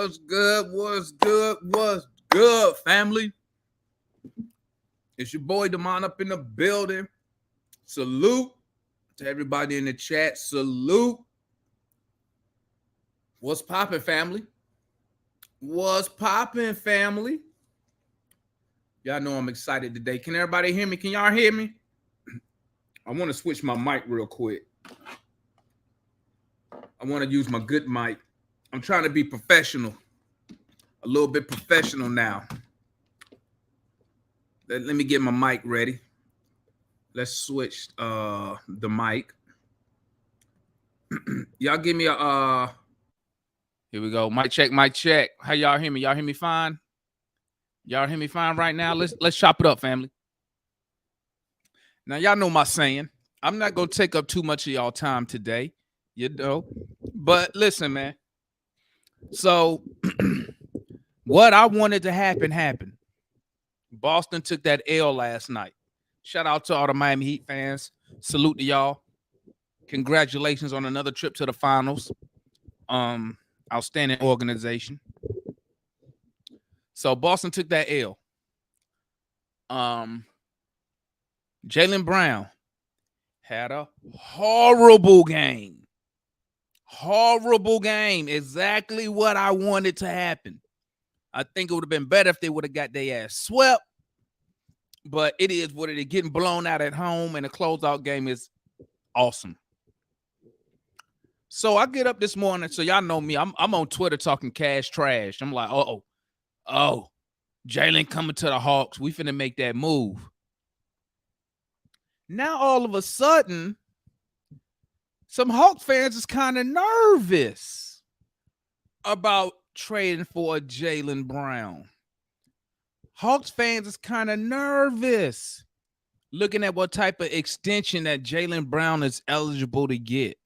What's good? What's good? What's good, family? It's your boy Damon up in the building. Salute to everybody in the chat. Salute. What's poppin', family? What's poppin', family? Y'all know I'm excited today. Can everybody hear me? Can y'all hear me? I want to switch my mic real quick. I want to use my good mic. I'm trying to be professional. A little bit professional now. Let me get my mic ready. Let's switch the mic. Y'all give me a here we go. Mic check, mic check. How y'all hear me? Y'all hear me fine? Y'all hear me fine right now? Let's chop it up, family. Now y'all know my saying. I'm not gonna take up too much of y'all time today, you know. But listen, man. So what I wanted to happen happened. Boston took that L last night. Shout out to all the Miami Heat fans. Salute to y'all. Congratulations on another trip to the finals. Outstanding organization. So Boston took that L. Jaylen Brown had a horrible game. Horrible game. Exactly what I wanted to happen. I think it would have been better if they would have got their ass swept. But it is what it is. Getting blown out at home and a closeout game is awesome. So I get up this morning. So y'all know me. I'm on Twitter talking cash trash. I'm like, oh, Jaylen coming to the Hawks. We finna make that move. Now all of a sudden, some Hawks fans is kind of nervous about trading for a Jaylen Brown. Hawks fans is kind of nervous looking at what type of extension that Jaylen Brown is eligible to get.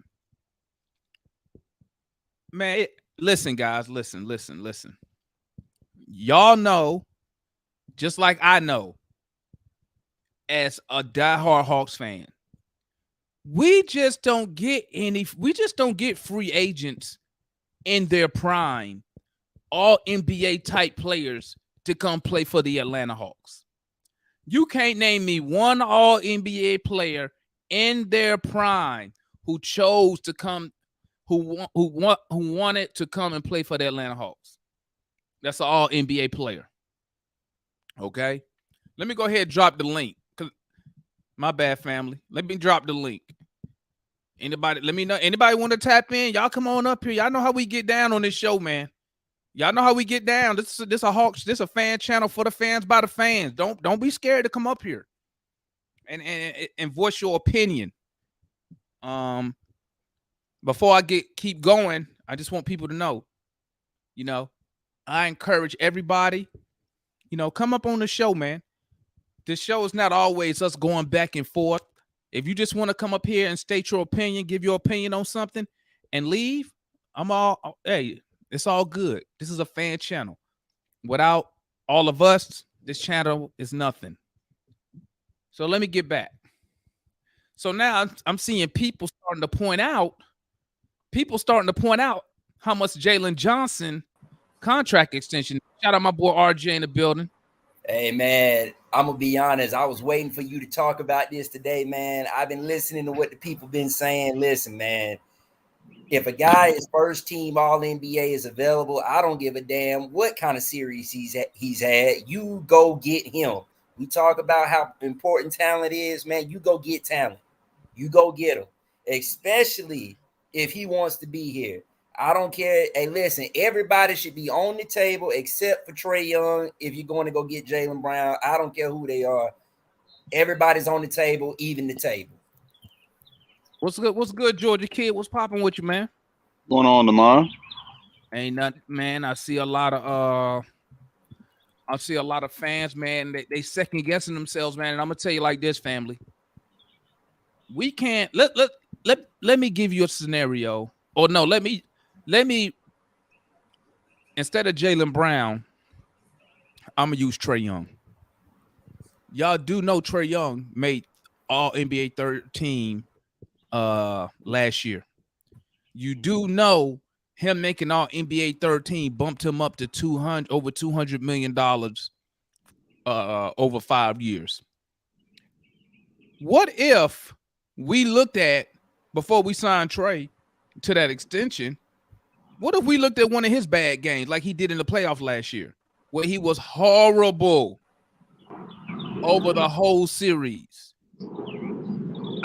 Man, listen, guys, listen. Y'all know, just like I know, as a diehard Hawks fan, we just don't get free agents in their prime, all NBA type players to come play for the Atlanta Hawks. You can't name me one all NBA player in their prime who chose to come, who wanted to come and play for the Atlanta Hawks. That's an all NBA player. Okay, let me go ahead and drop the link. My bad, family. Let me drop the link. Anybody, let me know. Anybody want to tap in? Y'all come on up here. Y'all know how we get down on this show, man. Y'all know how we get down. This a Hawks. This a fan channel for the fans by the fans. Don't be scared to come up here and voice your opinion. Before I keep going, I just want people to know, I encourage everybody, come up on the show, man. This show is not always us going back and forth. If you just want to come up here and state your opinion, give your opinion on something and leave, hey, it's all good. This is a fan channel. Without all of us, this channel is nothing. So let me get back. So now I'm seeing people starting to point out how much Jalen Johnson contract extension. Shout out my boy RJ in the building. Hey, man, I'm going to be honest. I was waiting for you to talk about this today, man. I've been listening to what the people been saying. Listen, man, if a guy is first team all NBA is available, I don't give a damn what kind of series he's had. You go get him. We talk about how important talent is, man. You go get talent. You go get him, especially if he wants to be here. I don't care. Hey, listen, everybody should be on the table except for Trae Young. If you're going to go get Jaylen Brown, I don't care who they are. Everybody's on the table, even the table. What's good? What's good, Georgia kid? What's popping with you, man? Going on tomorrow? Ain't nothing, man. I see a lot of fans, man. They second guessing themselves, man. And I'm gonna tell you like this, family. We can't let me give you a scenario. Or no, let me instead of Jaylen Brown, I'm gonna use Trae Young. Y'all do know Trae Young made all NBA third team last year. You do know him making all NBA 13 bumped him up to over $200 million over 5 years. What if we looked at, before we signed Trey to that extension, what if we looked at one of his bad games like he did in the playoff last year, where he was horrible over the whole series?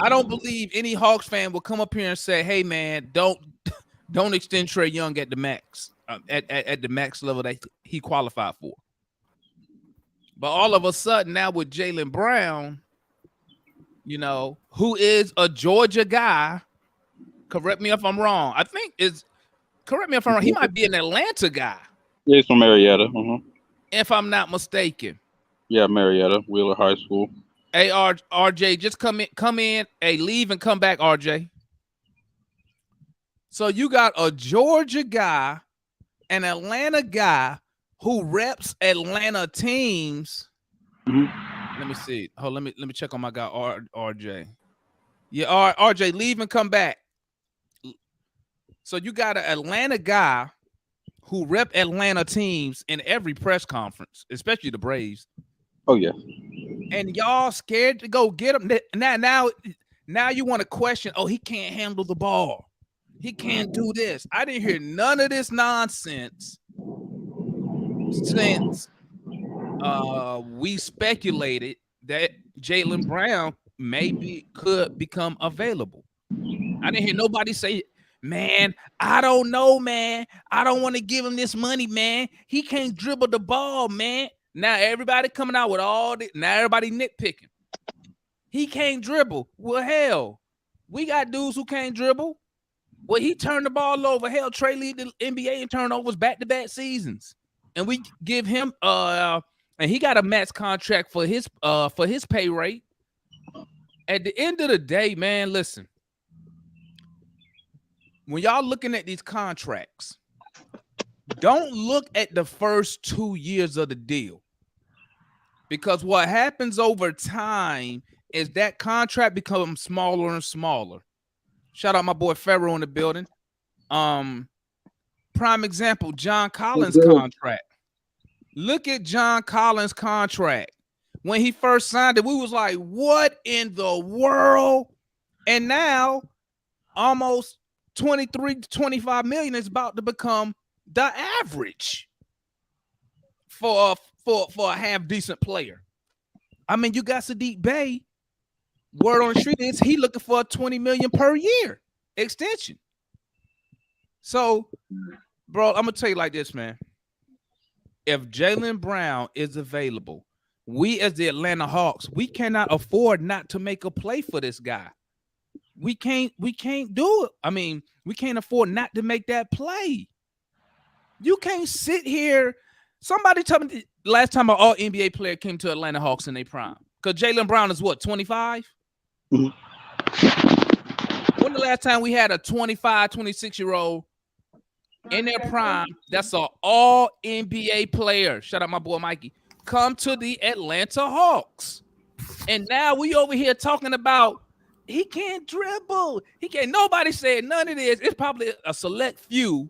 I don't believe any Hawks fan will come up here and say, "Hey, man, don't extend Trey Young at the max, at the max level that he qualified for." But all of a sudden now with Jaylen Brown, who is a Georgia guy, correct me if I'm wrong. Correct me if I'm wrong. He might be an Atlanta guy. Yeah, he's from Marietta. If I'm not mistaken. Yeah, Marietta, Wheeler High School. Hey, RJ, just come in. Hey, leave and come back, RJ. So you got a Georgia guy, an Atlanta guy who reps Atlanta teams. Mm-hmm. Let me see. Hold, let me check on my guy RJ. Yeah, RJ, leave and come back. So you got an Atlanta guy who rep Atlanta teams in every press conference, especially the Braves. Oh yeah. And y'all scared to go get him. Now you want to question, oh, he can't handle the ball. He can't do this. I didn't hear none of this nonsense since we speculated that Jaylen Brown could become available. I didn't hear nobody say, man, I don't know, man. I don't want to give him this money, man. He can't dribble the ball, man. Now everybody coming out with all this. Now everybody nitpicking. He can't dribble. Well, hell, we got dudes who can't dribble. Well, he turned the ball over. Hell, Trey lead the NBA in turnovers back-to-back seasons. And we give him and he got a max contract for his pay rate. At the end of the day, man, listen. When y'all looking at these contracts, don't look at the first 2 years of the deal. Because what happens over time is that contract becomes smaller and smaller. Shout out my boy Ferro in the building. Prime example, John Collins' contract. Look at John Collins' contract. When he first signed it, we was like, what in the world? And now almost 23 to 25 million is about to become the average for a half decent player. I mean, you got Sadiq Bey. Word on the street is he looking for a 20 million per year extension. So, bro, I'm gonna tell you like this, man. If Jaylen Brown is available, we as the Atlanta Hawks, we cannot afford not to make a play for this guy. We can't do it. I mean, we can't afford not to make that play. You can't sit here. Somebody tell me the last time an all NBA player came to Atlanta Hawks in their prime. Because Jaylen Brown is what, 25? Mm-hmm. When the last time we had a 25, 26-year-old in their prime, that's an all NBA player, shout out my boy Mikey, come to the Atlanta Hawks. And now we over here talking about he can't dribble. He can't. Nobody said none of this. It's probably a select few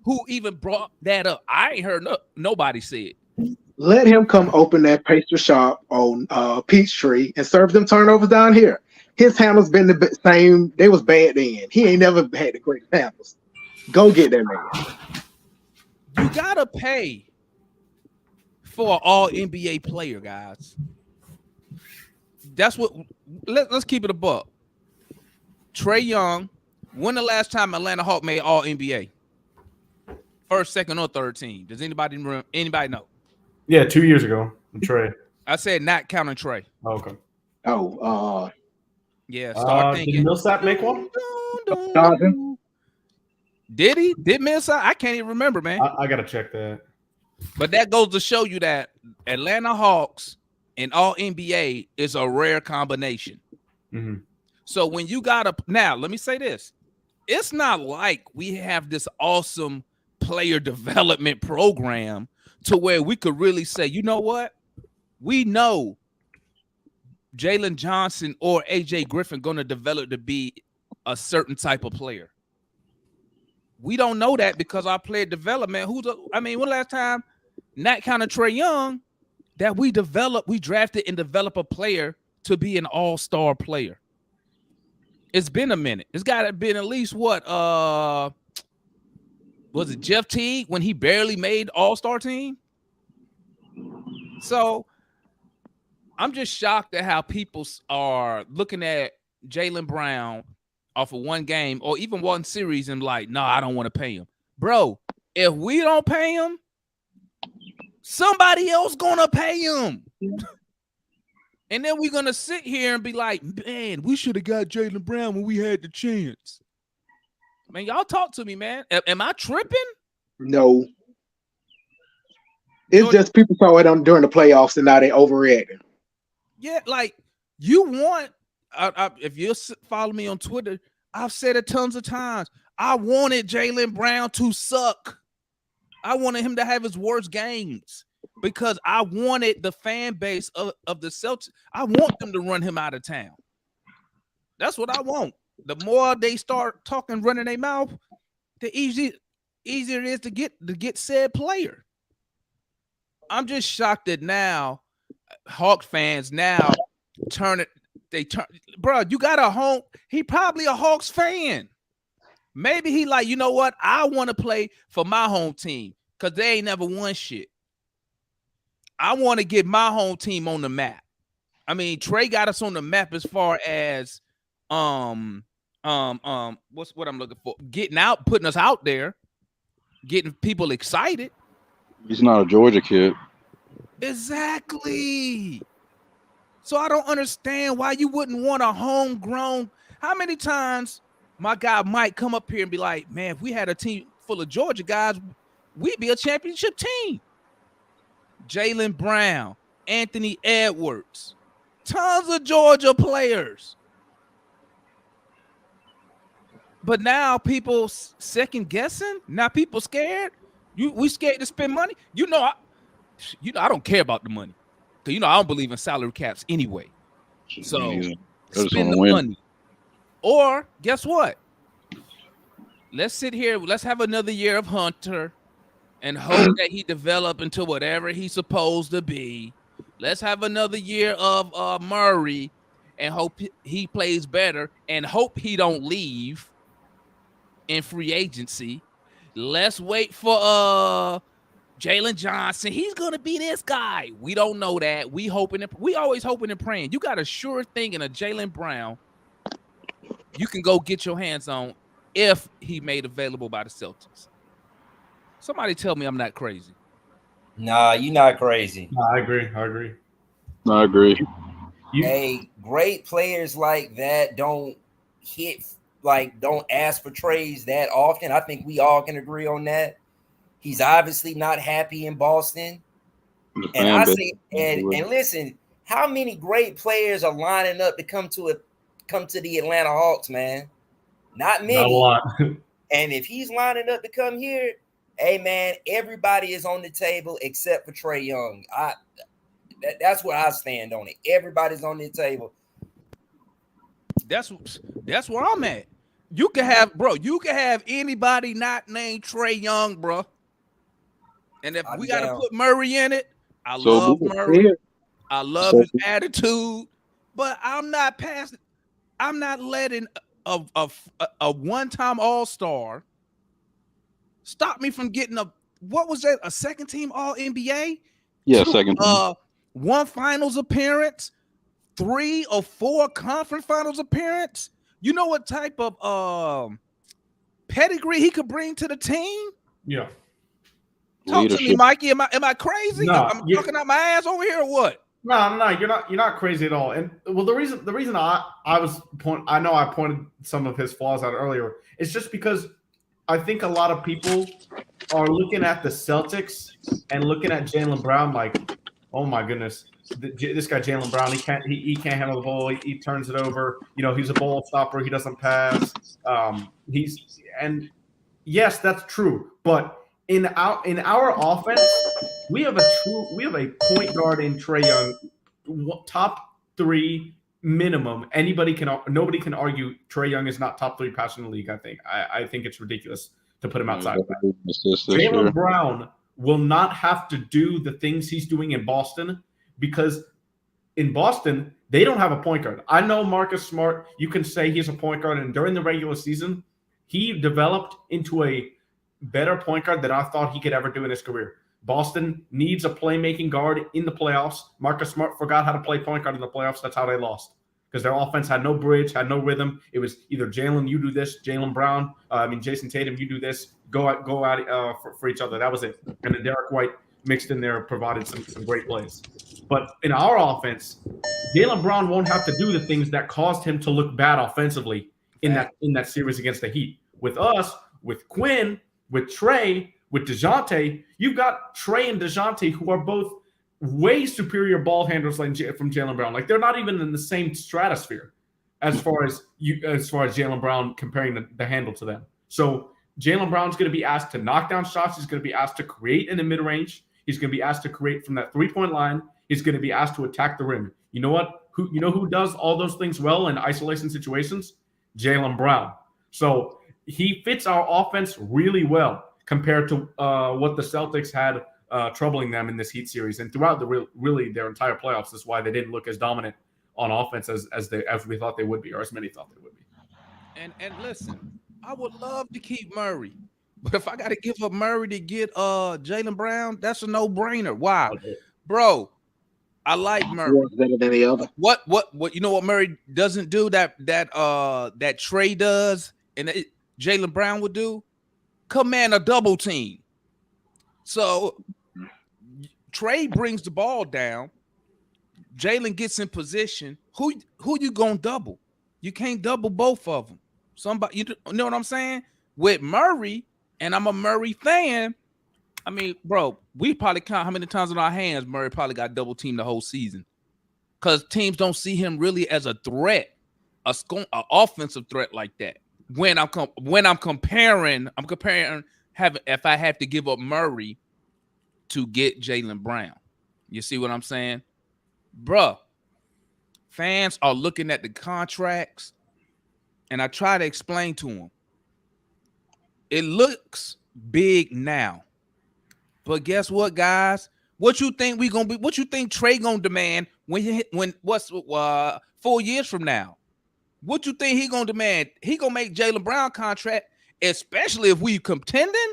who even brought that up. I ain't heard nobody say it. Let him come open that pastry shop on Peachtree and serve them turnovers down here. His handles been the same. They was bad then. He ain't never had the great handles. Go get that man. You gotta pay for an all NBA player, guys. That's what. Let's keep it a buck. Trey Young. When the last time Atlanta Hawk made all NBA? First, second, or third team? Does anybody know? Yeah, 2 years ago. Trey. I said not counting Trey. Oh, okay. Oh, yeah. Start thinking. Did Millsap make one? Did he? Did Millsap? I can't even remember, man. I gotta check that. But that goes to show you that Atlanta Hawks and all NBA is a rare combination. Mm-hmm. So when you now, let me say this. It's not like we have this awesome player development program to where we could really say, you know what? We know Jalen Johnson or AJ Griffin going to develop to be a certain type of player. We don't know that because our player development. When last time that kind of Trae Young that we drafted and developed a player to be an all-star player? It's been a minute. It's got to been at least what? Was it Jeff Teague when he barely made all-star team? So I'm just shocked at how people are looking at Jaylen Brown off of one game or even one series and like, no, I don't want to pay him. Bro, if we don't pay him, somebody else gonna pay him. And then we're gonna sit here and be like, man, we should have got Jaylen Brown when we had the chance. Man, y'all talk to me, man. Am I tripping? No. It's just people saw it during the playoffs and now they overreacting. Yeah, like you want. If you follow me on Twitter, I've said it tons of times. I wanted Jaylen Brown to suck. I wanted him to have his worst games because I wanted the fan base of the Celtics. I want them to run him out of town. That's what I want. The more they start talking, running their mouth, the easier it is to get said player. I'm just shocked that now Hawks fans now turn it. They turn, bro. You got a home. He probably a Hawks fan. Maybe he like, you know what? I want to play for my home team because they ain't never won shit. I want to get my home team on the map. I mean, Trae got us on the map as far as what's what I'm looking for? Getting out, putting us out there, getting people excited. He's not a Georgia kid. Exactly. So I don't understand why you wouldn't want a homegrown. How many times my guy might come up here and be like, man, if we had a team full of Georgia guys, we'd be a championship team. Jaylen Brown, Anthony Edwards, tons of Georgia players. But now people second guessing. Now people scared. We scared to spend money. I don't care about the money. Because I don't believe in salary caps anyway. So spend the money. Or guess what? Let's sit here. Let's have another year of Hunter and hope that he develop into whatever he's supposed to be. Let's have another year of Murray and hope he plays better and hope he don't leave in free agency. Let's wait for Jalen Johnson. He's gonna be this guy. We don't know that. We always hoping and praying. You got a sure thing in a Jaylen Brown you can go get your hands on if he made available by the Celtics. Somebody tell me I'm not crazy. Nah, you're not crazy. No, I agree. I agree. Hey, great players like that don't ask for trades that often. I think we all can agree on that. He's obviously not happy in Boston. And listen, how many great players are lining up to come to the Atlanta Hawks, man? Not many. Not a lot. And if he's lining up to come here, hey man, everybody is on the table except for Trae Young. That's where I stand on it. Everybody's on the table. That's where I'm at. You can have anybody not named Trae Young, bro. And if we got to put Murray in it, I love Murray. I love his attitude, but I'm not letting a one-time All-Star stop me from getting a second team All-NBA? Yeah, second team. One finals appearance, 3 or 4 conference finals appearance. You know what type of pedigree he could bring to the team? Yeah. Talk to me, Mikey. Am I crazy? No, I'm talking out my ass over here or what? No, you're not crazy at all. And well, the reason I pointed some of his flaws out earlier. It's just because I think a lot of people are looking at the Celtics and looking at Jaylen Brown like, oh my goodness, this guy Jaylen Brown, he can't handle the ball. He turns it over. He's a ball stopper. He doesn't pass. And yes, that's true. But in our offense, we have a point guard in Trae Young, top 3 minimum. Nobody can argue Trae Young is not top 3 passer in the league. I think it's ridiculous. to put him outside of that. Jaylen Jaylen Brown will not have to do the things he's doing in Boston because in Boston, they don't have a point guard. I know Marcus Smart, you can say he's a point guard, and during the regular season, he developed into a better point guard than I thought he could ever do in his career. Boston needs a playmaking guard in the playoffs. Marcus Smart forgot how to play point guard in the playoffs. That's how they lost. Because their offense had no bridge, had no rhythm. It was either Jaylen, you do this, Jaylen Brown, Jason Tatum, you do this, go at for each other. That was it. And then Derek White mixed in there, provided some great plays. But in our offense, Jaylen Brown won't have to do the things that caused him to look bad offensively in that series against the Heat. With us, with Quinn, with Trey, with DeJounte, you've got Trey and DeJounte who are both way superior ball handlers from Jaylen Brown. Like they're not even in the same stratosphere as far as Jaylen Brown comparing the handle to them. So Jaylen Brown's going to be asked to knock down shots. He's going to be asked to create in the mid-range. He's going to be asked to create from that three-point line. He's going to be asked to attack the rim. You know what? Who does all those things well in isolation situations? Jaylen Brown. So he fits our offense really well compared to what the Celtics had troubling them in this Heat series and throughout really their entire playoffs. That's why they didn't look as dominant on offense as we thought they would be, or as many thought they would be. And listen, I would love to keep Murray, but if I got to give up Murray to get Jaylen Brown, that's a no-brainer. Why, bro? I like Murray better than the other. What you know what Murray doesn't do that Trey does and Jaylen Brown would do? Command a double team. So Trey brings the ball down. Jaylen gets in position. Who you gonna double? You can't double both of them. Somebody, you know what I'm saying? With Murray, and I'm a Murray fan. I mean, bro, we probably count how many times in our hands Murray probably got double teamed the whole season, because teams don't see him really as a threat, an offensive threat like that. When I'm comparing if I have to give up Murray to get Jaylen Brown. You see what I'm saying? Bruh, fans are looking at the contracts, and I try to explain to them. It looks big now. But guess what, guys? What you think we gonna be? What you think Trey gonna demand when 4 years from now? What you think he gonna demand? He gonna make Jaylen Brown contract, especially if we contending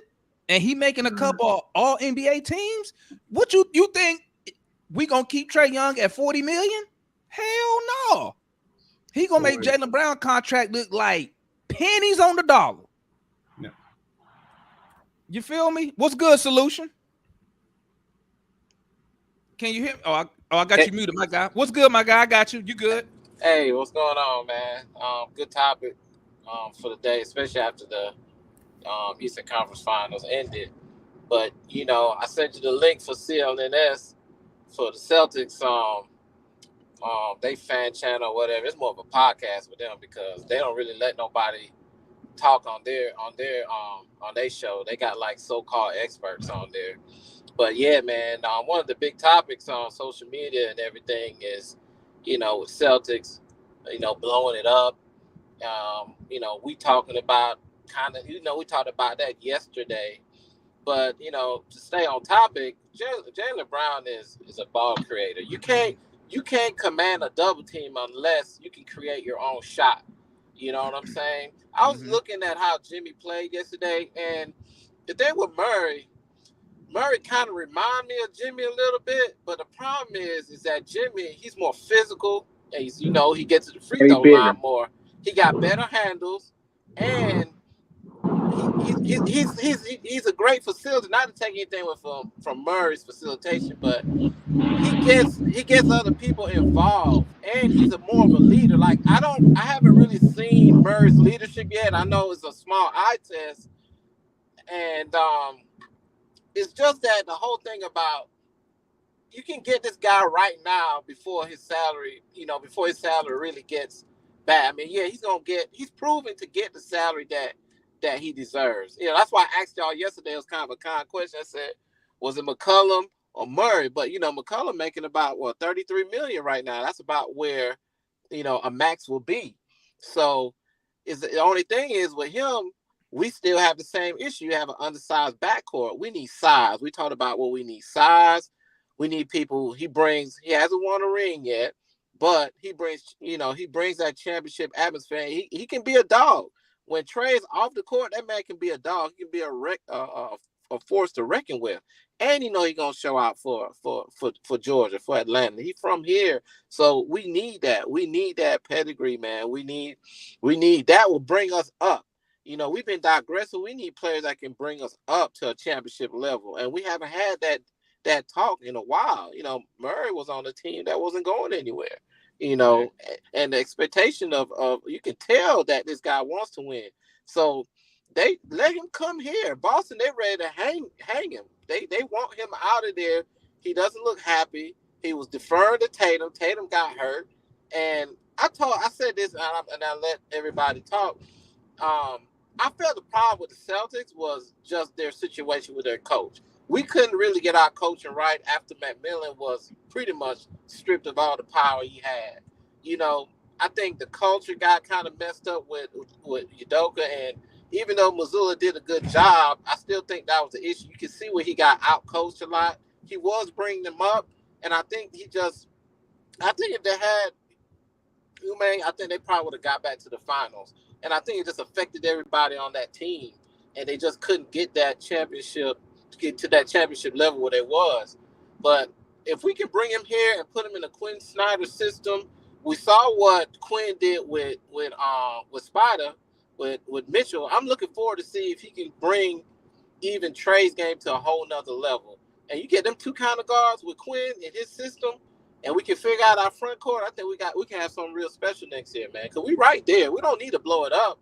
and he making a couple all NBA teams. What you think we gonna keep Trae Young at $40 million? Hell no. He gonna make Jaylen Brown contract look like pennies on the dollar. No. You feel me? What's good, Solution? Can you hear me? I got you muted, my guy. What's good, my guy? I got you. You good? Hey, what's going on, man? Good topic for the day, especially after the Eastern Conference Finals ended. But, I sent you the link for CLNS for the Celtics, they fan channel or whatever. It's more of a podcast with them because they don't really let nobody talk on their show. They got like so-called experts on there. But yeah, man, one of the big topics on social media and everything is, with Celtics, blowing it up. We talking about we talked about that yesterday. But, to stay on topic, Jaylen Brown is a ball creator. You can't command a double team unless you can create your own shot. You know what I'm saying? I was looking at how Jimmy played yesterday, and the thing with Murray kind of reminded me of Jimmy a little bit, but the problem is that Jimmy, he's more physical, and he gets to the free throw line more. He got better handles, and he's a great facilitator. Not to take anything from Murray's facilitation, but he gets other people involved, and he's more of a leader. Like I haven't really seen Murray's leadership yet. I know it's a small eye test, and it's just that the whole thing about you can get this guy right now before his salary really gets bad. I mean, yeah, he's proven to get the salary that he deserves. That's why I asked y'all yesterday. It was kind of a kind question. I said, was it McCollum or Murray? But McCollum making about $33 million right now. That's about where a max will be. So the only thing is with him, we still have the same issue. You have an undersized backcourt. We need size. We talked about what we need: size. We need people. He hasn't won a ring yet, but he brings that championship atmosphere. He can be a dog. When Trey's off the court, that man can be a dog. He can be a force to reckon with. And he's gonna show out for Georgia, for Atlanta. He's from here. So we need that. We need that pedigree, man. We need that will bring us up. We've been digressing. We need players that can bring us up to a championship level. And we haven't had that talk in a while. Murray was on a team that wasn't going anywhere. And the expectation of you can tell that this guy wants to win. So they let him come here. Boston, they're ready to hang him. They want him out of there. He doesn't look happy. He was deferring to Tatum. Tatum got hurt. And I said this, and I let everybody talk. I felt the problem with the Celtics was just their situation with their coach. We couldn't really get our coaching right after McMillan was pretty much stripped of all the power he had. I think the culture got kind of messed up with Udoka, and even though Mazzulla did a good job, I still think that was the issue. You can see where he got out-coached a lot. He was bringing them up, and I think if they had Ume, I think they probably would have got back to the finals. And I think it just affected everybody on that team, and they just couldn't get to that championship level where they was. But if we can bring him here and put him in a Quinn Snyder system, we saw what Quinn did with Spider, with Mitchell. I'm looking forward to see if he can bring even Trey's game to a whole nother level. And you get them two kind of guards with Quinn in his system, and we can figure out our front court. I think we can have something real special next year, man. Because we right there. We don't need to blow it up.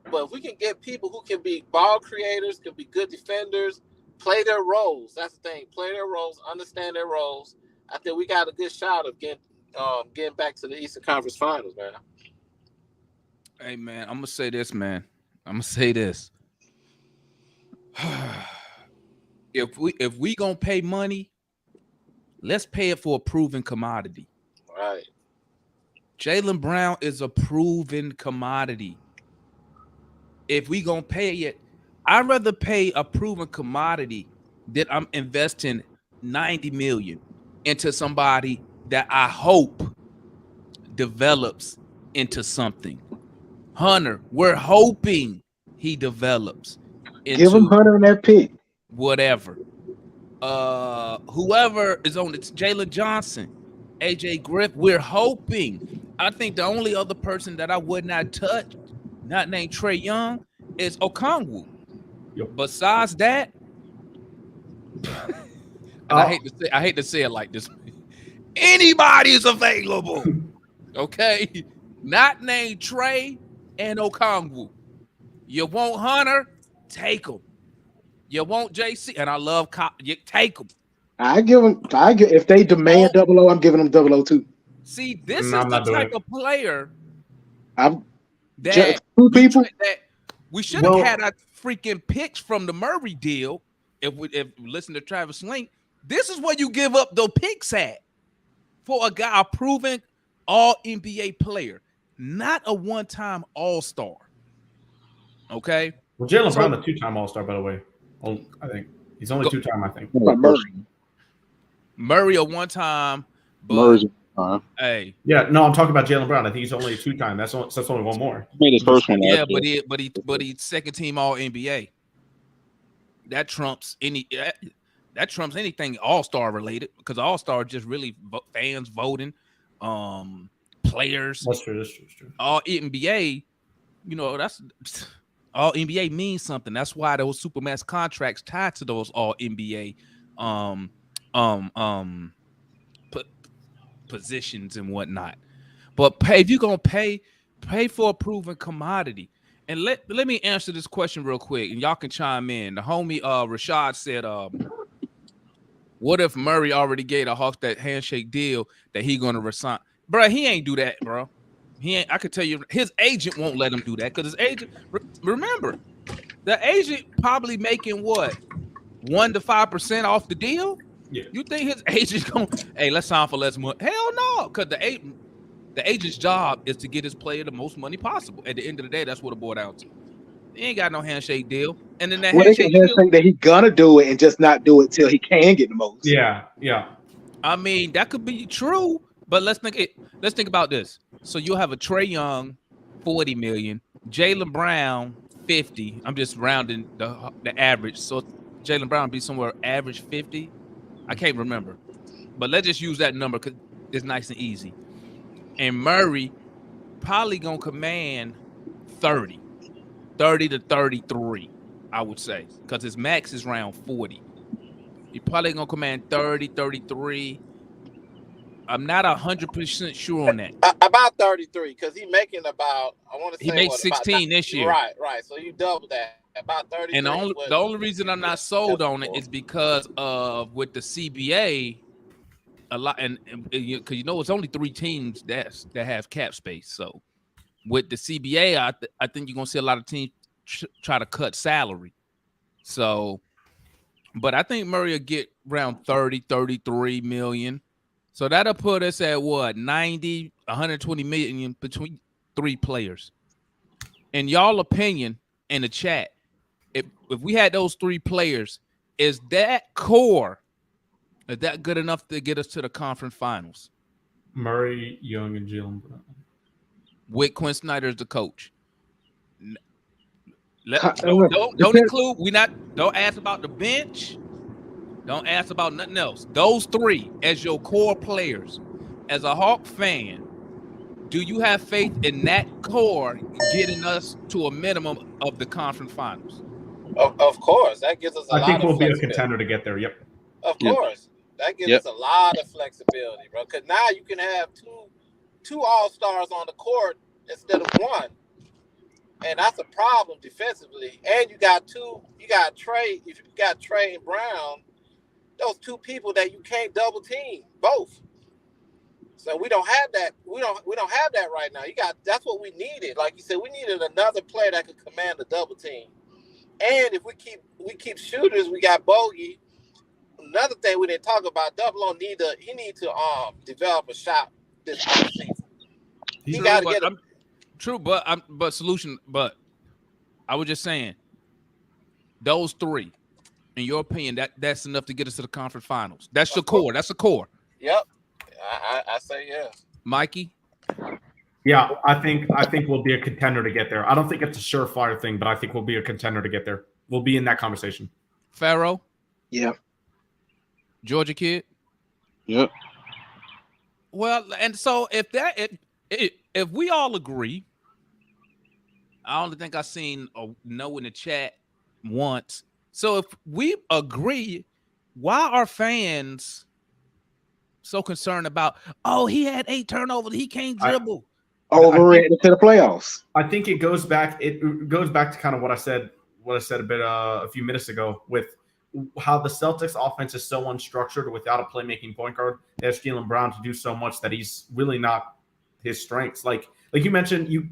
But if we can get people who can be ball creators, can be good defenders, play their roles. That's the thing. Play their roles, understand their roles. I think we got a good shot of getting back to the Eastern Conference Finals, man. Hey, man, I'm going to say this, man. I'm going to say this. If we going to pay money, let's pay it for a proven commodity. Right. Jaylen Brown is a proven commodity. If we going to pay it, I'd rather pay a proven commodity than I'm investing $90 million into somebody that I hope develops into something. Hunter, we're hoping he develops into give him Hunter in that pick. Whatever. Whoever is on it, Jalen Johnson, AJ Griff, we're hoping. I think the only other person that I would not touch, not named Trey Young, is Okongwu. Yep. Besides that, I hate to say it like this. Anybody is available. Okay? Not named Trey and Okongwu. You want Hunter? Take him. You want JC? And I love you take him. If they demand 00, I'm giving them 00 too. See, this is the type of player two people that we should have had our freaking picks from the Murray deal. If we listen to Travis Link, this is where you give up the picks at for a guy, a proven all NBA player, not a one-time all-star. Okay. Well, Jaylen Brown, a two-time all-star, by the way. I think he's only two-time. I think Murray a one-time. Murray's hey. Yeah, no, I'm talking about Jaylen Brown. I think he's only a two-time. That's only one more. He made his first one. Yeah, but he's second team all NBA. That trumps anything all-star related, because all-star just really fans voting, players. That's true. All NBA, that's all NBA means something. That's why those supermax contracts tied to those all NBA positions and whatnot. But if you're gonna pay for a proven commodity. And let me answer this question real quick, and y'all can chime in. The homie Rashad said, what if Murray already gave the Hawks that handshake deal that he gonna resign? Bro, he ain't do that, bro. He ain't. I could tell you, his agent won't let him do that, because his agent. Remember, the agent probably making what, 1 to 5% off the deal. Yeah. You think his agent's gonna? Hey, let's sign for less money? Hell no, because the agent's job is to get his player the most money possible. At the end of the day, that's what it boiled down to. He ain't got no handshake deal. And then that Well, they can handshake just deal, think that he gonna do it and just not do it till he can get the most. Yeah. I mean, that could be true, but let's think about this. So you'll have a Trae Young, 40 million, Jaylen Brown, 50. I'm just rounding the average. So Jaylen Brown be somewhere average 50. I can't remember. But let's just use that number because it's nice and easy. And Murray probably gonna command 30 to 33, I would say, because his max is around 40. You're probably gonna command 30, 33. I'm not 100% sure on that. About 33, because he making about, I want to say He made what, 16 this year. Right. So you double that. About 33. And the only reason I'm not sold on it is because of with the CBA, a lot, and because it's only 3 teams that have cap space. So with the CBA, I think you're gonna see a lot of teams try to cut salary. So, but I think Murray will get around 30, 33 million. So that'll put us at what, 90, 120 million between 3 players. In y'all opinion in the chat, if we had those 3 players, is that core, is that good enough to get us to the conference finals? Murray, Young, and Jaylen Brown. With Quinn Snyder as the coach. Don't include. Don't ask about the bench. Don't ask about nothing else. Those 3 as your core players. As a Hawk fan, do you have faith in that core getting us to a minimum of the conference finals? Of course, that gives us a lot of I think we'll be a flexibility. contender to get there. Yep. Of course, that gives us a lot of flexibility, bro. Because now you can have two all-stars on the court instead of 1, and that's a problem defensively. And you got Trae. If you got Trae and Brown, those 2 people that you can't double team both. So we don't have that. We don't have that right now. That's what we needed. Like you said, we needed another player that could command the double team. And if we keep shooters, we got Bogey. Another thing we didn't talk about, Double need to develop a shot this offseason. He got to get him. True, but I was just saying, those 3, in your opinion, that's enough to get us to the conference finals. That's your core. That's a core. Yep. I say yes. Mikey? Yeah, I think we'll be a contender to get there. I don't think it's a surefire thing, but I think we'll be a contender to get there. We'll be in that conversation. Pharaoh? Yeah. Georgia kid? Yep. Well, and so if we all agree, I only think I seen a no in the chat once. So if we agree, why are fans so concerned about, he had 8 turnovers, he can't dribble? Overrated to the playoffs. I think it goes back to kind of what I said a few minutes ago with how the Celtics offense is so unstructured without a playmaking point guard. They have Jaylen Brown to do so much that he's really not his strengths. Like you mentioned, you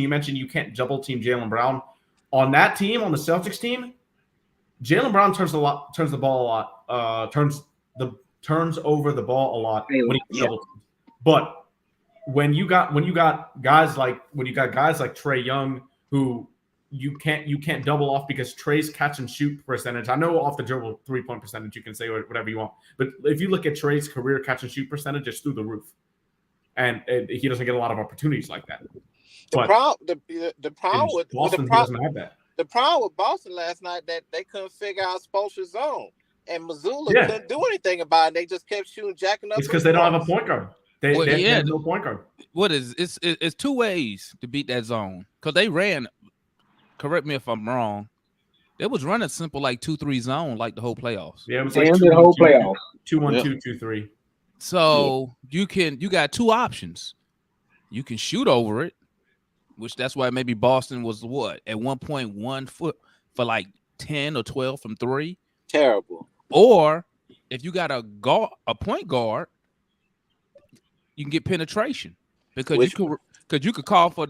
mentioned you can't double team Jaylen Brown. On that team, on the Celtics team, Jaylen Brown turns the ball a lot, turns over the ball a lot when he double teams. But when you got guys like Trae Young, who you can't double off because Trae's catch and shoot percentage. I know off the dribble 3-point percentage, you can say whatever you want, but if you look at Trae's career catch and shoot percentage, it's through the roof, and he doesn't get a lot of opportunities like that. The problem with Boston doesn't have that. The problem with Boston last night that they couldn't figure out Spoelstra's zone, and Missoula couldn't do anything about it. They just kept jacking up. It's because they don't have a point guard. They have no point guard. What is it's 2 ways to beat that zone, because they ran. Correct me if I'm wrong. They was running simple like 2-3 zone like the whole playoffs. Yeah, it was like the whole playoffs. 2-1-2, 2-3. So you got 2 options. You can shoot over it, which that's why maybe Boston was at 1.1 foot for like 10 or 12 from 3. Terrible. Or if you got a point guard, you can get penetration because you could call for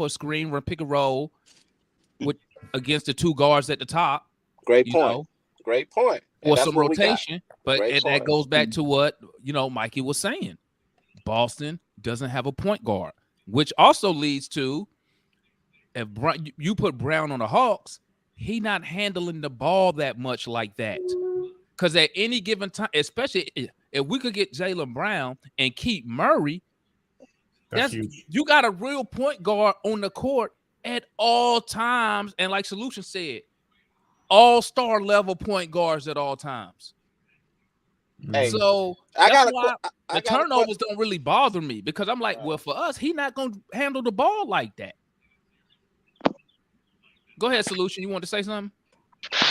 a screen, run pick and roll against the 2 guards at the top. Great point. Or some rotation. But that goes back to what Mikey was saying. Boston doesn't have a point guard, which also leads to if you put Brown on the Hawks, he not handling the ball that much like that. Because at any given time, especially if we could get Jaylen Brown and keep Murray, That's huge. You got a real point guard on the court at all times. And like Solution said, all-star level point guards at all times. Hey, So that's why the turnovers don't really bother me, because I'm like, well, for us, he not going to handle the ball like that. Go ahead, Solution. You want to say something?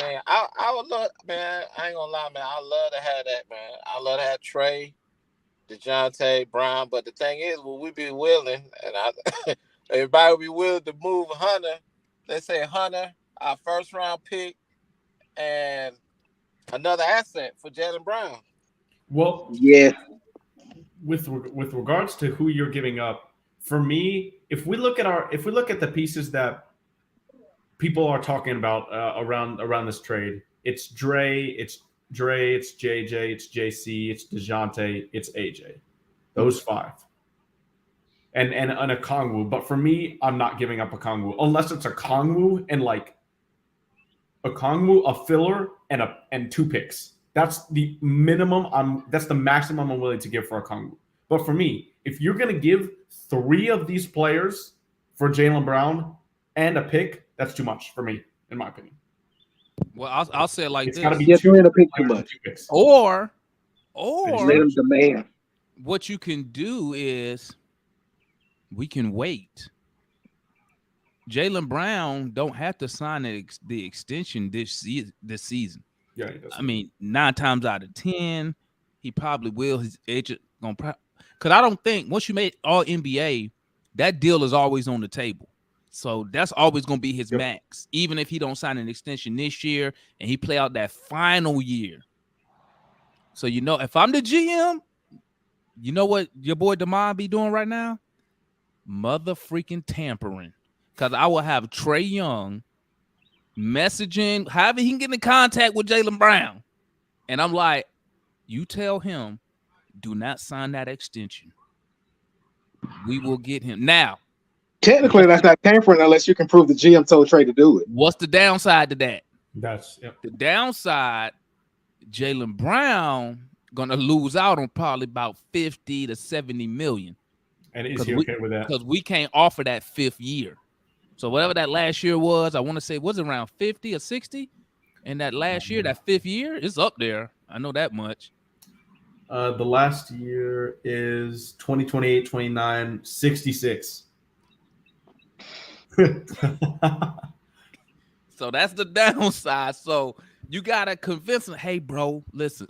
Man, I would love, man, I ain't gonna lie, man. I love to have that, man. I love to have Trey, DeJounte, Brown. But the thing is, will we be willing, and everybody will be willing to move Hunter? Let's say Hunter, our first round pick, and another asset for Jaylen Brown. Well, yeah. With regards to who you're giving up, for me, if we look at the pieces that people are talking about around this trade, it's Dre, it's JJ, it's JC, it's DeJounte, it's AJ. Those 5. And a Kongwu. But for me, I'm not giving up a Kongwu unless it's a Kongwu and like a Kongwu, a filler, and 2 picks. That's the minimum. That's the maximum I'm willing to give for a Kongwu. But for me, if you're gonna give 3 of these players for Jaylen Brown and a pick, that's too much for me, in my opinion. Well, I'll say it like it's this: got to be too much. Or let him demand. What you can do is we can wait. Jaylen Brown don't have to sign the extension this season. Yeah, he does. I mean, 9 times out of 10, he probably will. His agent gonna because I don't think once you make All NBA, that deal is always on the table. So that's always going to be his max, even if he don't sign an extension this year and he play out that final year. So, if I'm the GM, you know what your boy DeMond be doing right now? Mother freaking tampering. Because I will have Trey Young messaging, however he can get in contact with Jaylen Brown. And I'm like, you tell him, do not sign that extension. We will get him. Now, technically, that's not tampering unless you can prove the GM told Trey to do it. What's the downside to that? The downside. Jaylen Brown gonna lose out on probably about 50 to 70 million. And is he okay with that? Because we can't offer that 5th year. So whatever that last year was, I want to say was around 50 or 60. And that last year, that 5th year, is up there. I know that much. The last year is 2028, 29, 66. So that's the downside. So you gotta convince him, hey, bro, listen.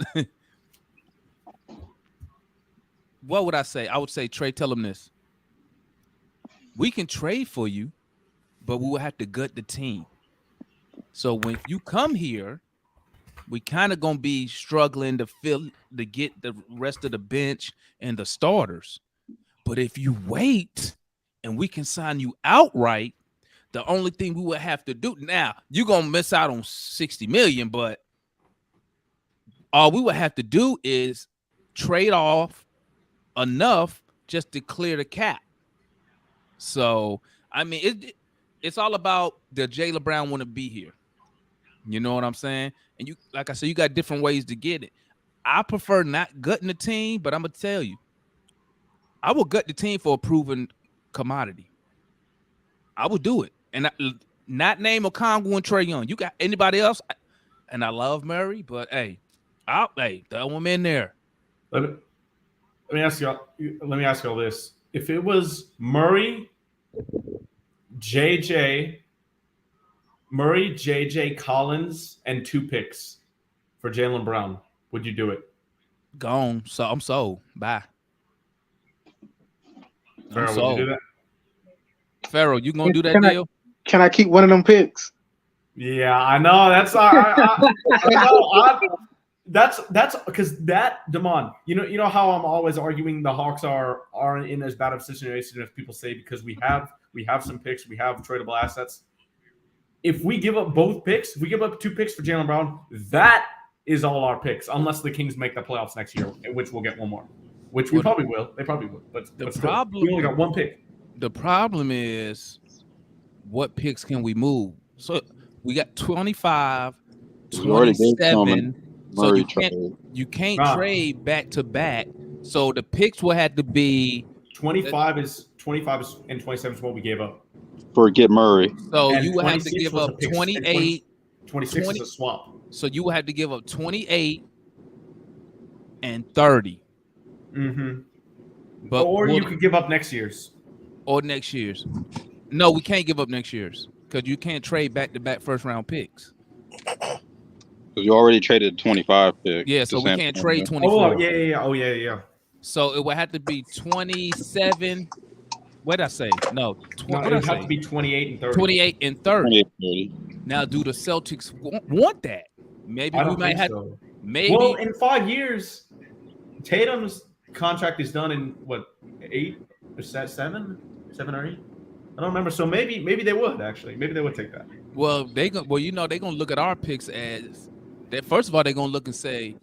What would I say? I would say, Trey, tell him this. We can trade for you, but we will have to gut the team. So when you come here, we kind of gonna be struggling to get the rest of the bench and the starters. But if you wait and we can sign you outright, the only thing we would have to do now, you're gonna miss out on 60 million, but all we would have to do is trade off enough just to clear the cap. So I mean, it's all about the Jaylen Brown want to be here. You know what I'm saying? And you, like I said, you got different ways to get it. I prefer not gutting the team, but I'm gonna tell you, I will gut the team for a proven commodity. I will do it, and not name Okongwu and Trey Young. You got anybody else? And I love Murray, but hey, throw him in there. Let me ask y'all this: if it was Murray, JJ, Collins, and 2 picks for Jaylen Brown, would you do it? Gone. So I'm sold. Bye. Farrell, would you do that? Farrell, you gonna do that deal? Can I keep one of them picks? Yeah, I know. That's I know. That's because that Damon. You know how I'm always arguing the Hawks are in as bad of a situation as people say because we have some picks, we have tradable assets. If we give up both picks, if we give up 2 picks for Jaylen Brown, that is all our picks, unless the Kings make the playoffs next year, in which we'll get one more. Which we probably will. They probably will. But The still, problem, we only got 1 pick. The problem is what picks can we move? So we got 25, We already gave some 27. So Murray you can't Nah. trade back to back. So the picks will have to be 25 is and 27 is what we gave up. for get Murray. so And you will have to 26 give was a up pick, and 28. 26 20 is a swap. So you will have to give up 28 and 30. Mm-hmm. But Or you could give up next year's. or next year's. No, we can't give up next year's because you can't trade back to back first round picks. Because you already traded 25 pick. Yeah, to so we San can't Antonio. trade 24. Oh yeah. Oh yeah. So it would have to be 27. What did I say? No, No, what it did I would have say? to be 28 and 30. 28 and 30. 28, 30. Now, do the Celtics want that? Maybe I we don't might think have. so. Maybe. Well, in 5 years, Tatum's contract is done in what 8 or 7 or 8. I don't remember. So maybe they would actually. Maybe they would take that. Well, they're gonna look at our picks as that. First of all, they're gonna look and say,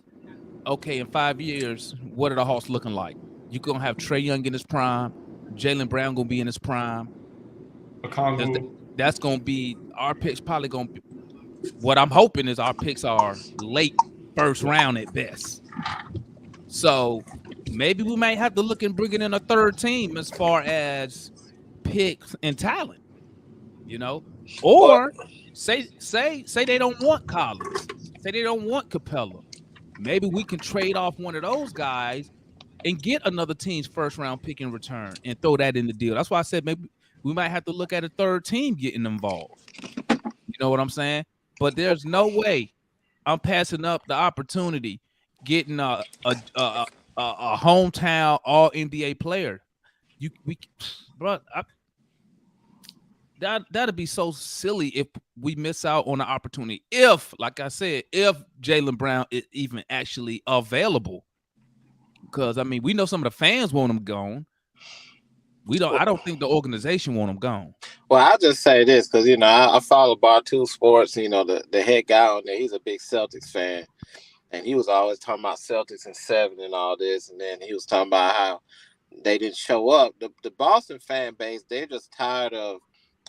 okay, in 5 years, what are the Hawks looking like? You're gonna have Trae Young in his prime, Jaylen Brown gonna be in his prime. Okongwu. That's gonna be our picks. Probably gonna be. What I'm hoping is our picks are late first round at best. So maybe we might have to look and bring in a third team as far as picks and talent, or say they don't want Collins, say they don't want Capela. Maybe we can trade off one of those guys and get another team's first round pick in return and throw that in the deal. That's why I said maybe we might have to look at a third team getting involved. You know what I'm saying? But there's no way I'm passing up the opportunity getting a hometown all NBA player. That'd be so silly if we miss out on the opportunity. If, like I said, if Jaylen Brown is even actually available, because I mean we know some of the fans want him gone. I don't think the organization want him gone. Well, I'll just say this because I follow Bar2 Sports. The head guy on there, he's a big Celtics fan. And he was always talking about Celtics in 7 and all this. And then he was talking about how they didn't show up. The Boston fan base, they're just tired of